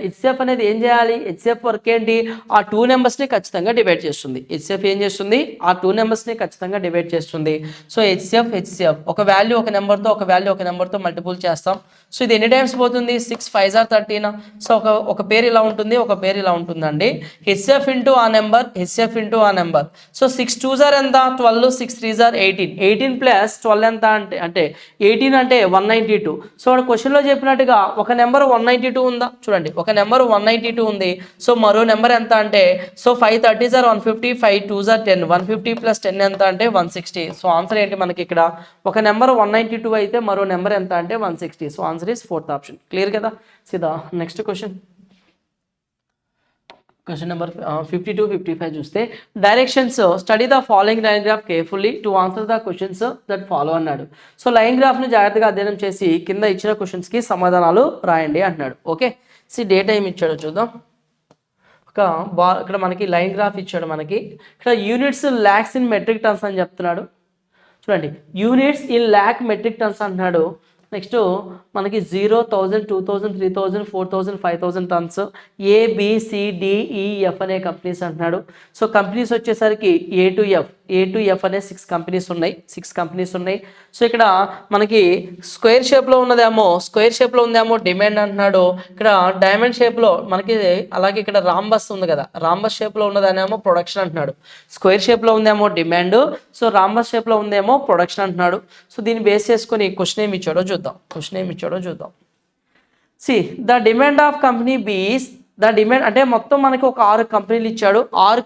హెచ్సిఎఫ్ అనేది ఏం చేయాలి, హెచ్సిఎఫ్ వర్క్ ఏంటి, ఆ 2 నెంబర్స్ని ఖచ్చితంగా డివైడ్ చేస్తుంది. హెచ్సిఎఫ్ ఏం చేస్తుంది, ఆ 2 నెంబర్స్ని ఖచ్చితంగా డివైడ్ చేస్తుంది. సో హెచ్సిఎఫ్ ఒక వాల్యూ ఒక నెంబర్తో ఒక వాల్యూ ఒక నెంబర్తో మల్టిపుల్ చేస్తాం. సో ఇది ఎన్ని టైమ్స్ పోతుంది, 6 5s are 13. సో ఒక పేరు ఇలా ఉంటుంది, ఒక పేరు ఇలా ఉంటుందండి, హెచ్సిఎఫ్ ఇంటూ ఆ నెంబర్, సో 6 2s are ఎంత 12, 6 3s are 18, 18 + 12 ఎంత అంటే 18 అంటే 192. సో క్వశ్చన్లో చెప్పినట్టుగా ఒక నెంబర్ 192 ఉందా, చూడండి ఒక నెంబర్ 192 ఉంది. సో మరో నెంబర్ ఎంత అంటే so 5 30s are 150, 5 2s are 10, 150 + 10 ఎంత అంటే 160. సో ఆన్సర్ ఏంటి మనకి ఇక్కడ ఒక నెంబర్ 192 అయితే మరో నెంబర్ ఎంత అంటే 160. So answer is 4th option. Clear కదా. సిదా నెక్స్ట్ క్వశ్చన్ నెంబర్ 52 55 చూస్తే directions study the following line graph carefully to answer the questions that follow అన్నాడు. సో లైన్ గ్రాఫ్ని జాగ్రత్తగా అధ్యయనం చేసి కింద ఇచ్చిన క్వశ్చన్స్కి సమాధానాలు రాయండి అంటున్నాడు. ఓకే, డేటా ఏమి ఇచ్చాడో చూద్దాం. ఇక్కడ మనకి లైన్ గ్రాఫ్ ఇచ్చాడు, మనకి ఇక్కడ units lakhs in metric tons అని చెప్తున్నాడు. చూడండి units in lakh metric tons అంటున్నాడు. నెక్స్ట్ మనకి 0, 1000, 2000, 3000, 4000, 5000 టన్స్ ABCDEF అనే కంపెనీస్ అంటున్నాడు. సో కంపెనీస్ వచ్చేసరికి A to F అనే 6 కంపెనీస్ ఉన్నాయి. సో ఇక్కడ మనకి స్క్వేర్ షేప్లో ఉందేమో డిమాండ్ అంటున్నాడు. ఇక్కడ డైమండ్ షేప్లో మనకి అలాగే ఇక్కడ రాంబస్ ఉంది కదా, రాంబస్ షేప్లో ఉన్నదానేమో ప్రొడక్షన్ అంటున్నాడు. స్క్వేర్ షేప్లో ఉందేమో డిమాండ్, సో రాంబస్ షేప్లో ఉందేమో ప్రొడక్షన్ అంటున్నాడు. సో దీన్ని బేస్ చేసుకొని క్వశ్చన్ ఏమి ఇచ్చాడో చూద్దాం. See the demand of company B is the demand అంటే మొత్తం మనకి ఒక 6 కంపెనీలు ఇచ్చాడు. 6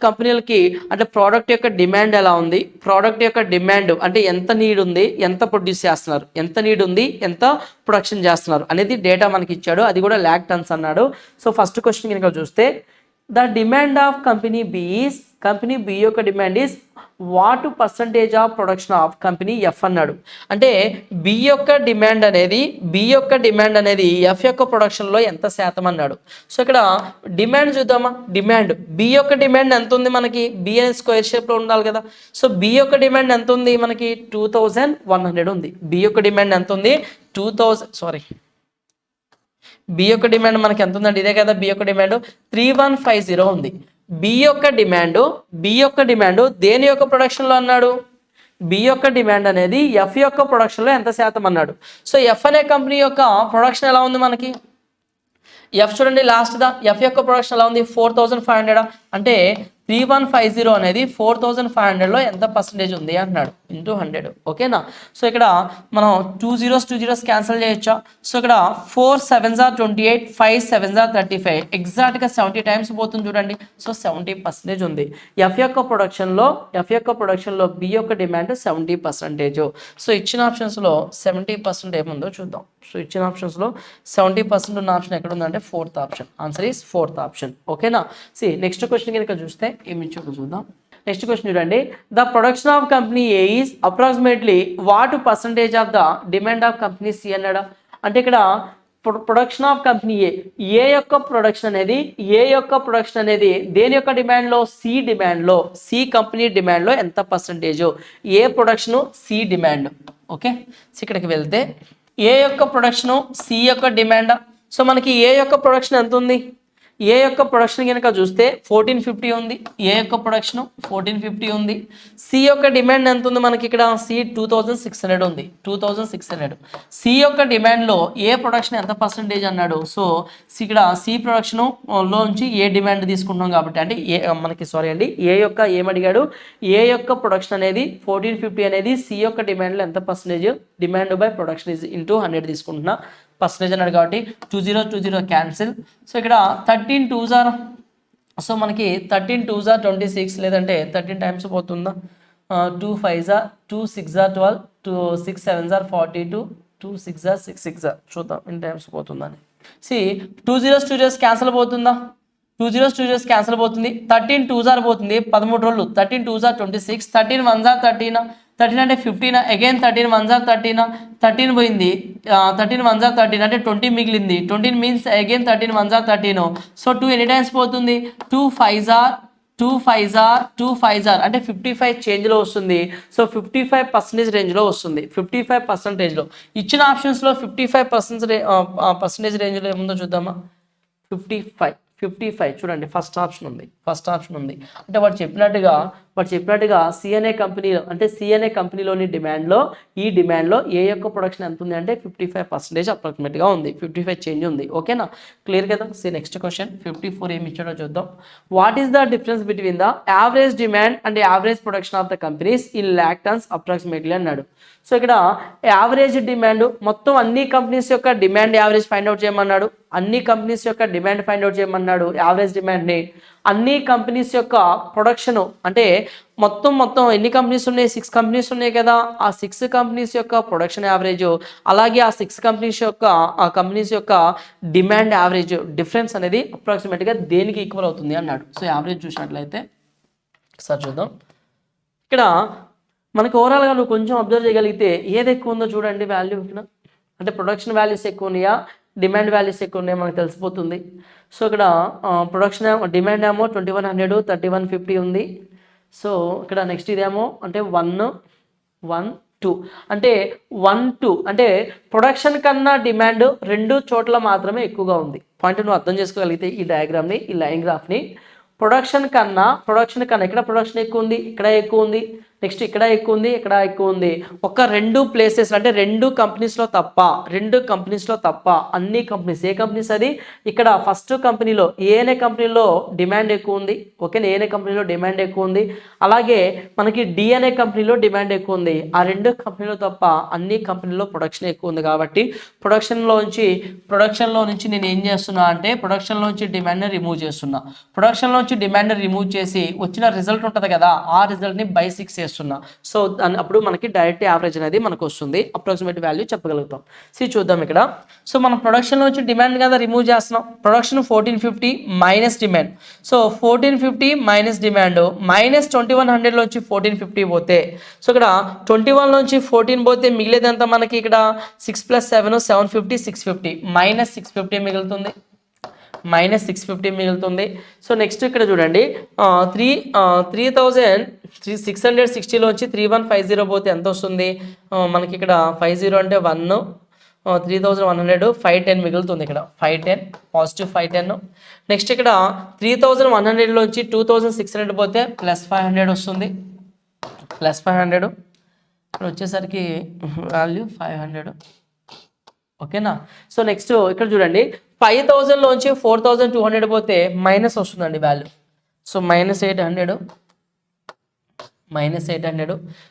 కంపెనీలకి అంటే ప్రోడక్ట్ యొక్క డిమాండ్ ఎలా ఉంది, ప్రోడక్ట్ యొక్క డిమాండ్ అంటే ఎంత నీడ్ ఉంది, ఎంత ప్రొడ్యూస్ చేస్తున్నారు, ఎంత నీడ్ ఉంది, ఎంత ప్రొడక్షన్ చేస్తున్నారు అనేది డేటా మనకి ఇచ్చాడు. అది కూడా ల్యాక్ టన్స్ అన్నాడు. సో ఫస్ట్ క్వశ్చన్ కనుక చూస్తే the demand of company B is, company B యొక్క demand is what percentage of production of company F అన్నాడు. అంటే బి యొక్క డిమాండ్ అనేది ఎఫ్ యొక్క ప్రొడక్షన్లో ఎంత శాతం అన్నాడు. సో ఇక్కడ డిమాండ్ చూద్దామా, డిమాండ్ బి యొక్క డిమాండ్ ఎంత ఉంది మనకి, బి అనేది స్క్వేర్ షేప్లో ఉండాలి కదా. సో బి యొక్క డిమాండ్ ఎంత ఉంది మనకి 2100 ఉంది. బి యొక్క డిమాండ్ ఎంత ఉంది, బి యొక్క డిమాండ్ మనకి ఎంత ఉందండి, ఇదే కదా బి యొక్క డిమాండ్ 3150 ఉంది. బి యొక్క డిమాండ్ దేని యొక్క ప్రొడక్షన్లో అన్నాడు, బి యొక్క డిమాండ్ అనేది ఎఫ్ యొక్క ప్రొడక్షన్లో ఎంత శాతం అన్నాడు. సో ఎఫ్ అనే కంపెనీ యొక్క ప్రొడక్షన్ ఎలా ఉంది మనకి, ఎఫ్ చూడండి లాస్ట్ ఎఫ్ యొక్క ప్రొడక్షన్ ఎలా ఉంది 4500, అంటే 3150 అనేది 4500లో ఎంత పర్సెంటేజ్ ఉంది అంటున్నాడు ఇంటూ 100. ఓకేనా. సో ఇక్కడ మనం 2 zeros క్యాన్సిల్ చేయొచ్చా. సో ఇక్కడ 4 7s are 28, 5 7s are 35, ఎగ్జాక్ట్గా 70 టైమ్స్ పోతుంది చూడండి. సో 70% ఉంది ఎఫ్ యొక్క ప్రొడక్షన్లో బి యొక్క డిమాండ్ 70%. సో ఇచ్చిన ఆప్షన్స్లో 70% ఏముందో చూద్దాం. సో ఇచ్చిన ఆప్షన్స్లో 70% ఉన్న ఆప్షన్ ఎక్కడ ఉందంటే 4th option. Answer is 4th option. ఓకేనా. సి నెక్స్ట్ క్వశ్చన్ కనుక చూస్తే ఏమి ఇచ్చాడో చూద్దాం. నెక్స్ట్ క్వశ్చన్ చూడండి, the production of company A is approximately what percentage of the demand of company C అన్నాడా. అంటే ఇక్కడ ప్రొడక్షన్ ఆఫ్ కంపెనీ ఏ యొక్క ప్రొడక్షన్ అనేది దేని యొక్క డిమాండ్లో, సి కంపెనీ డిమాండ్లో ఎంత పర్సంటేజ్, A production C demand. Okay. So ఇక్కడికి వెళ్తే ఏ యొక్క ప్రొడక్షను సి యొక్క డిమాండ్. సో మనకి ఏ యొక్క ప్రొడక్షన్ ఎంత ఉంది, ఏ యొక్క ప్రొడక్షన్ కనుక చూస్తే 1450 ఉంది. ఏ యొక్క ప్రొడక్షన్ 1450 ఉంది. సి యొక్క డిమాండ్ ఎంత ఉంది మనకి, ఇక్కడ సి 2600 ఉంది. 2600 సి యొక్క డిమాండ్లో ఏ ప్రొడక్షన్ ఎంత పర్సంటేజ్ అన్నాడు. సో ఇక్కడ సి ప్రొడక్షన్ లోంచి ఏ డిమాండ్ తీసుకుంటున్నాం కాబట్టి, అంటే ఏ యొక్క ఏమడిగాడు, ఏ యొక్క ప్రొడక్షన్ అనేది 1450 అనేది సి యొక్క డిమాండ్లో ఎంత percentage, demand by production is into 100 తీసుకుంటున్నా పర్సంటేజ్ అన్నాడు కాబట్టి 20 క్యాన్సిల్. సో ఇక్కడ 13 2s are, సో మనకి 13 2s are 26, లేదంటే 13 టైమ్స్ పోతుందా, 2 5s are 2 6s are 12, 2 6 7s are 42, 2 6s are 6 6s are, చూద్దాం ఎన్ని టైమ్స్ పోతుందని. సి 2 zeros క్యాన్సిల్ పోతుందా, 2 zeros క్యాన్సిల్ పోతుంది. 13 2s are పోతుంది 13 రోజులు, 13 2s are 26, 13 1s are 13, 13 అంటే 15, అగైన్ 13 1s are 13, 13 పోయింది, 13 1s are 13 అంటే 20 మిగిలింది. 20 means again 13 1s are 13. So 2 ఎన్ని టైమ్స్ పోతుంది, 2 5s are అంటే 55 చేంజ్లో వస్తుంది. సో 55% రేంజ్లో వస్తుంది. 55%లో ఇచ్చిన ఆప్షన్స్లో 55% రేంజ్లో ఏముందో చూద్దామా. 55 చూడండి ఫస్ట్ ఆప్షన్ ఉంది. అంటే వాడు చెప్పినట్టుగా సి అనే కంపెనీలోని ఈ డిమాండ్లో ఏ యొక్క ప్రొడక్షన్ ఎంత ఉంది అంటే 55% అప్రాక్సిమేట్గా ఉంది. 55 చేంజ్ ఉంది. ఓకేనా, క్లియర్ కదా. సి నెక్స్ట్ క్వశ్చన్ 54 ఏమి ఇచ్చాడో చూద్దాం. What is the difference between the average demand and average production of the companies in lakh turns approximately అన్నాడు. సో ఇక్కడ యావరేజ్ డిమాండ్ మొత్తం అన్ని కంపెనీస్ యొక్క డిమాండ్ యావరేజ్ ఫైండ్ అవుట్ చేయమన్నాడు. యావరేజ్ డిమాండ్ని అన్ని కంపెనీస్ యొక్క ప్రొడక్షన్ అంటే మొత్తం ఎన్ని కంపెనీస్ ఉన్నాయి, 6 కంపెనీస్ ఉన్నాయి కదా. ఆ 6 కంపెనీస్ యొక్క ప్రొడక్షన్ యావరేజ్, అలాగే ఆ 6 కంపెనీస్ యొక్క డిమాండ్ యావరేజ్ డిఫరెన్స్ అనేది అప్రాక్సిమేట్గా దేనికి ఈక్వల్ అవుతుంది అన్నాడు. సో యావరేజ్ చూసినట్లయితే ఒకసారి చూద్దాం. ఇక్కడ మనకి ఓవరాల్గా నువ్వు కొంచెం అబ్జర్వ్ చేయగలిగితే ఏది ఎక్కువ ఉందో చూడండి వాల్యూ. అంటే ప్రొడక్షన్ వాల్యూస్ ఎక్కువ ఉన్నాయా, డిమాండ్ వాల్యూస్ ఎక్కువ ఉన్నాయా మనకు తెలిసిపోతుంది. సో ఇక్కడ ప్రొడక్షన్ డిమాండ్ ఏమో 2100 3150 ఉంది. సో ఇక్కడ నెక్స్ట్ ఇదేమో అంటే 1 1 2 అంటే 1 2 అంటే ప్రొడక్షన్ కన్నా డిమాండ్ 2 చోట్ల మాత్రమే ఎక్కువగా ఉంది. పాయింట్ నువ్వు అర్థం చేసుకోగలిగితే ఈ డయాగ్రామ్ని, ఈ లైన్ గ్రాఫ్ని ప్రొడక్షన్ కన్నా ఇక్కడ ప్రొడక్షన్ ఎక్కువ ఉంది, ఇక్కడ ఎక్కువ ఉంది. నెక్స్ట్ ఇక్కడ ఎక్కువ ఉంది, ఇక్కడ ఎక్కువ ఉంది. ఒక 2 ప్లేసెస్ అంటే 2 కంపెనీస్లో తప్ప అన్ని కంపెనీస్, ఏ కంపెనీస్ అది, ఇక్కడ ఫస్ట్ కంపెనీలో ఏఎన్ఏ కంపెనీలో డిమాండ్ ఎక్కువ ఉంది. ఓకేనా, ఏఎన్ఏ కంపెనీలో డిమాండ్ ఎక్కువ ఉంది. అలాగే మనకి డిఎన్ఏ కంపెనీలో డిమాండ్ ఎక్కువ ఉంది. ఆ 2 కంపెనీలో తప్ప అన్ని కంపెనీలో ప్రొడక్షన్ ఎక్కువ ఉంది. కాబట్టి ప్రొడక్షన్లో నుంచి నేను ఏం చేస్తున్నా అంటే ప్రొడక్షన్లోంచి డిమాండ్ని రిమూవ్ చేస్తున్నా. ప్రొడక్షన్లోంచి డిమాండ్ని రిమూవ్ చేసి వచ్చిన రిజల్ట్ ఉంటుంది కదా, ఆ రిజల్ట్ని బై 6 చేస్తున్నా. సో అప్పుడు మనకి డైరెక్ట్ యావరేజ్ అనేది మనకు వస్తుంది. అప్రాక్సిమేట్ వాల్యూ చెప్పగలుగుతాం. చూద్దాం ఇక్కడ. సో మనం ప్రొడక్షన్లోంచి డిమాండ్ కదా రిమూవ్ చేస్తున్నాం. Production 1450 minus demand. So 1450 minus demand minus 2100లోంచి 1450 పోతే, సో ఇక్కడ 21 నుంచి 14 పోతే మిగిలేదంతా మనకి ఇక్కడ 6 + 7 750 650 మైనస్ 650 మిగులుతుంది. సో నెక్స్ట్ ఇక్కడ చూడండి 3660లోంచి 3150 పోతే ఎంత వస్తుంది మనకి? ఇక్కడ 50 అంటే 1, 3100 510 మిగులుతుంది. ఇక్కడ 510 పాజిటివ్ 510. నెక్స్ట్ ఇక్కడ 3100లోంచి 2600 పోతే +500 వస్తుంది. +500 ఇక్కడ వచ్చేసరికి వాల్యూ 500. ఓకేనా. సో నెక్స్ట్ ఇక్కడ చూడండి 5000లోంచి 4200 పోతే మైనస్ వస్తుందండి వాల్యూ. సో -800.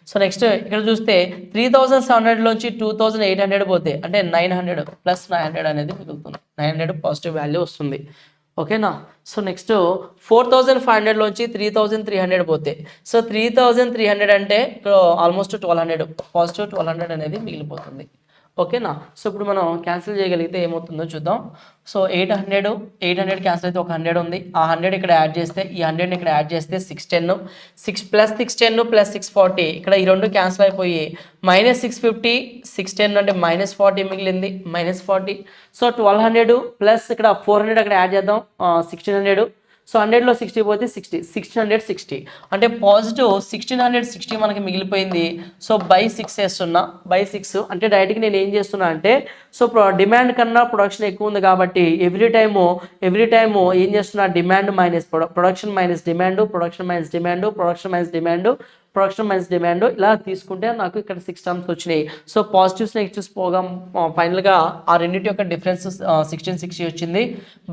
సో నెక్స్ట్ ఇక్కడ చూస్తే 3700లోంచి 2800 పోతే అంటే 900 +900 అనేది మిగులుతుంది. 900 పాజిటివ్ వాల్యూ వస్తుంది. ఓకేనా. సో నెక్స్ట్ 4500లోంచి 3300 పోతే, సో 3300 అంటే ఆల్మోస్ట్ 1200 పాజిటివ్ 1200 అనేది మిగిలిపోతుంది. ఓకేనా. సో ఇప్పుడు మనం క్యాన్సిల్ చేయగలిగితే ఏమవుతుందో చూద్దాం. సో 800 క్యాన్సిల్ అయితే ఒక 100 ఉంది. ఆ 100 ఇక్కడ యాడ్ చేస్తే, ఈ 100ని ఇక్కడ యాడ్ చేస్తే 610 +610 +640 ఇక్కడ ఈ 2 క్యాన్సిల్ అయిపోయి -650 610 అంటే -40 మిగిలింది. -40. సో 1200 ప్లస్ ఇక్కడ 400 అక్కడ యాడ్ చేద్దాం 1600. సో 100లో 60 పోతే 1660 అంటే పాజిటివ్ 1660 మనకి మిగిలిపోయింది. సో బై 6 వేస్తున్నా. బై 6 అంటే డైరెక్ట్గా నేను ఏం చేస్తున్నా అంటే, సో డిమాండ్ కన్నా ప్రొడక్షన్ ఎక్కువ ఉంది కాబట్టి ఎవ్రీ టైము ఏం చేస్తున్నా, demand minus production minus demand ఇలా తీసుకుంటే నాకు ఇక్కడ 6 టర్మ్స్ వచ్చినాయి. సో పాజిటివ్స్ నెగిటివ్స్ పోగా ఫైనల్గా ఆ రెండింటి యొక్క డిఫరెన్స్ 1660 వచ్చింది.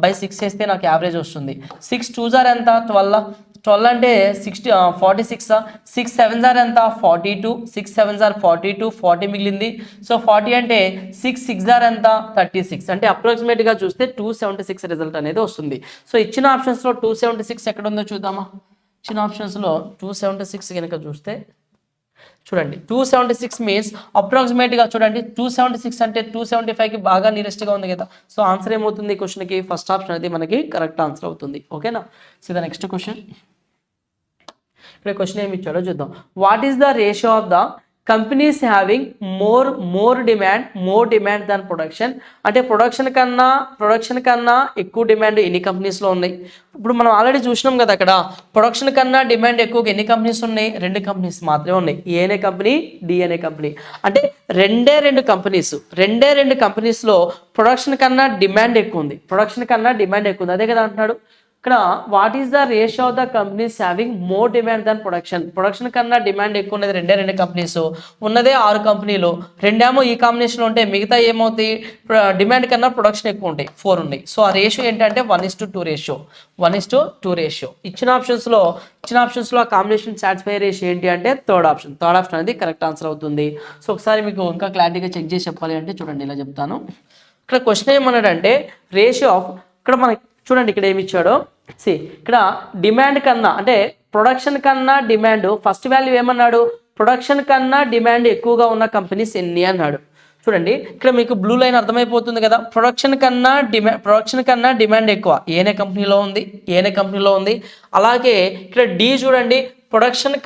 బై 6 వేస్తే నాకు యావరేజ్ వస్తుంది. 6 2s ఎంత 12 అంటే 46. 6 7s ఎంత 42. 6 7s 42 40 మిగిలింది. సో 40 అంటే 6 6s ఎంత 36 అంటే అప్రాక్సిమేట్గా చూస్తే 276 రిజల్ట్ అనేది వస్తుంది. సో ఇచ్చిన ఆప్షన్స్లో 276 ఎక్కడ ఉందో చూద్దామా. ఇచ్చిన ఆప్షన్స్లో 276 కనుక చూస్తే చూడండి 276 మీన్స్ అప్రాక్సిమేట్గా చూడండి 276 అంటే 275కి బాగా నియరెస్ట్గా ఉంది కదా. సో ఆన్సర్ ఏమవుతుంది క్వశ్చన్కి? ఫస్ట్ ఆప్షన్ అనేది మనకి కరెక్ట్ ఆన్సర్ అవుతుంది. ఓకేనా. So the next question. ఇక్కడ క్వశ్చన్ ఏమి ఇచ్చాడో చూద్దాం. What is the ratio of the companies having more demand than production? అంటే ప్రొడక్షన్ కన్నా ఎక్కువ డిమాండ్ ఎన్ని కంపెనీస్లో ఉన్నాయి? ఇప్పుడు మనం ఆల్రెడీ చూసినాం కదా, అక్కడ ప్రొడక్షన్ కన్నా డిమాండ్ ఎక్కువగా ఎన్ని కంపెనీస్ ఉన్నాయి? 2 కంపెనీస్ మాత్రమే ఉన్నాయి. ANA company, DNA company. అంటే రెండే రెండు కంపెనీస్లో ప్రొడక్షన్ కన్నా డిమాండ్ ఎక్కువ ఉంది. అదే కదా అంటున్నాడు ఇక్కడ. What is the ratio of the companies having more demand than production కన్నా డిమాండ్ ఎక్కువ ఉన్నది రెండు కంపెనీస్, ఉన్నదే 6 కంపెనీలు. రెండేమో ఈ కాంబినేషన్లో ఉంటే మిగతా ఏమవుతాయి? డిమాండ్ కన్నా ప్రొడక్షన్ ఎక్కువ ఉంటాయి, 4 ఉన్నాయి. సో ఆ రేషియో ఏంటంటే 1:2 రేషియో. ఇచ్చిన ఆప్షన్స్లో ఆ కాంబినేషన్ సాటిస్ఫై రేషియో ఏంటి అంటే థర్డ్ ఆప్షన్ అనేది కరెక్ట్ ఆన్సర్ అవుతుంది. సో ఒకసారి మీకు ఇంకా క్లారిటీగా చెక్ చేసి చెప్పాలి అంటే చూడండి ఇలా చెప్తాను. ఇక్కడ క్వశ్చన్ ఏమన్నాడంటే రేషియో ఆఫ్, ఇక్కడ మనకి చూడండి ఇక్కడ ఏమి ఇచ్చాడో. ఇక్కడ డిమాండ్ కన్నా అంటే ప్రొడక్షన్ కన్నా డిమాండ్, ఫస్ట్ వాల్యూ ఏమన్నాడు? ప్రొడక్షన్ కన్నా డిమాండ్ ఎక్కువగా ఉన్న కంపెనీస్ ఎన్ని అన్నాడు. చూడండి ఇక్కడ మీకు బ్లూ లైన్ అర్థమైపోతుంది కదా. ప్రొడక్షన్ కన్నా డిమాండ్ ఎక్కువ ఏనే కంపెనీలో ఉంది. అలాగే ఇక్కడ డి చూడండి, ప్రొడక్షన్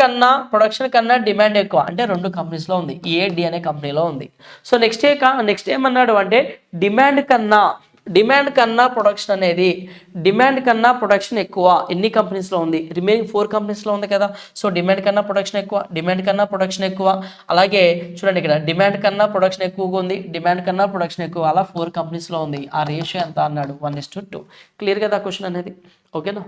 కన్నా డిమాండ్ ఎక్కువ అంటే 2 కంపెనీస్లో ఉంది, ఏడి అనే కంపెనీలో ఉంది. సో నెక్స్ట్ ఏమన్నాడు అంటే డిమాండ్ కన్నా ప్రొడక్షన్ ఎక్కువ ఎన్ని కంపెనీస్లో ఉంది? రిమైనింగ్ 4 కంపెనీస్లో ఉంది కదా. సో డిమాండ్ కన్నా ప్రొడక్షన్ ఎక్కువ. అలాగే చూడండి ఇక్కడ డిమాండ్ కన్నా ప్రొడక్షన్ ఎక్కువగా ఉంది, అలా 4 కంపెనీస్లో ఉంది. ఆ రేషియో ఎంత అన్నాడు? 1:2. క్లియర్ కదా క్వశ్చన్ అనేది. ఓకేనా.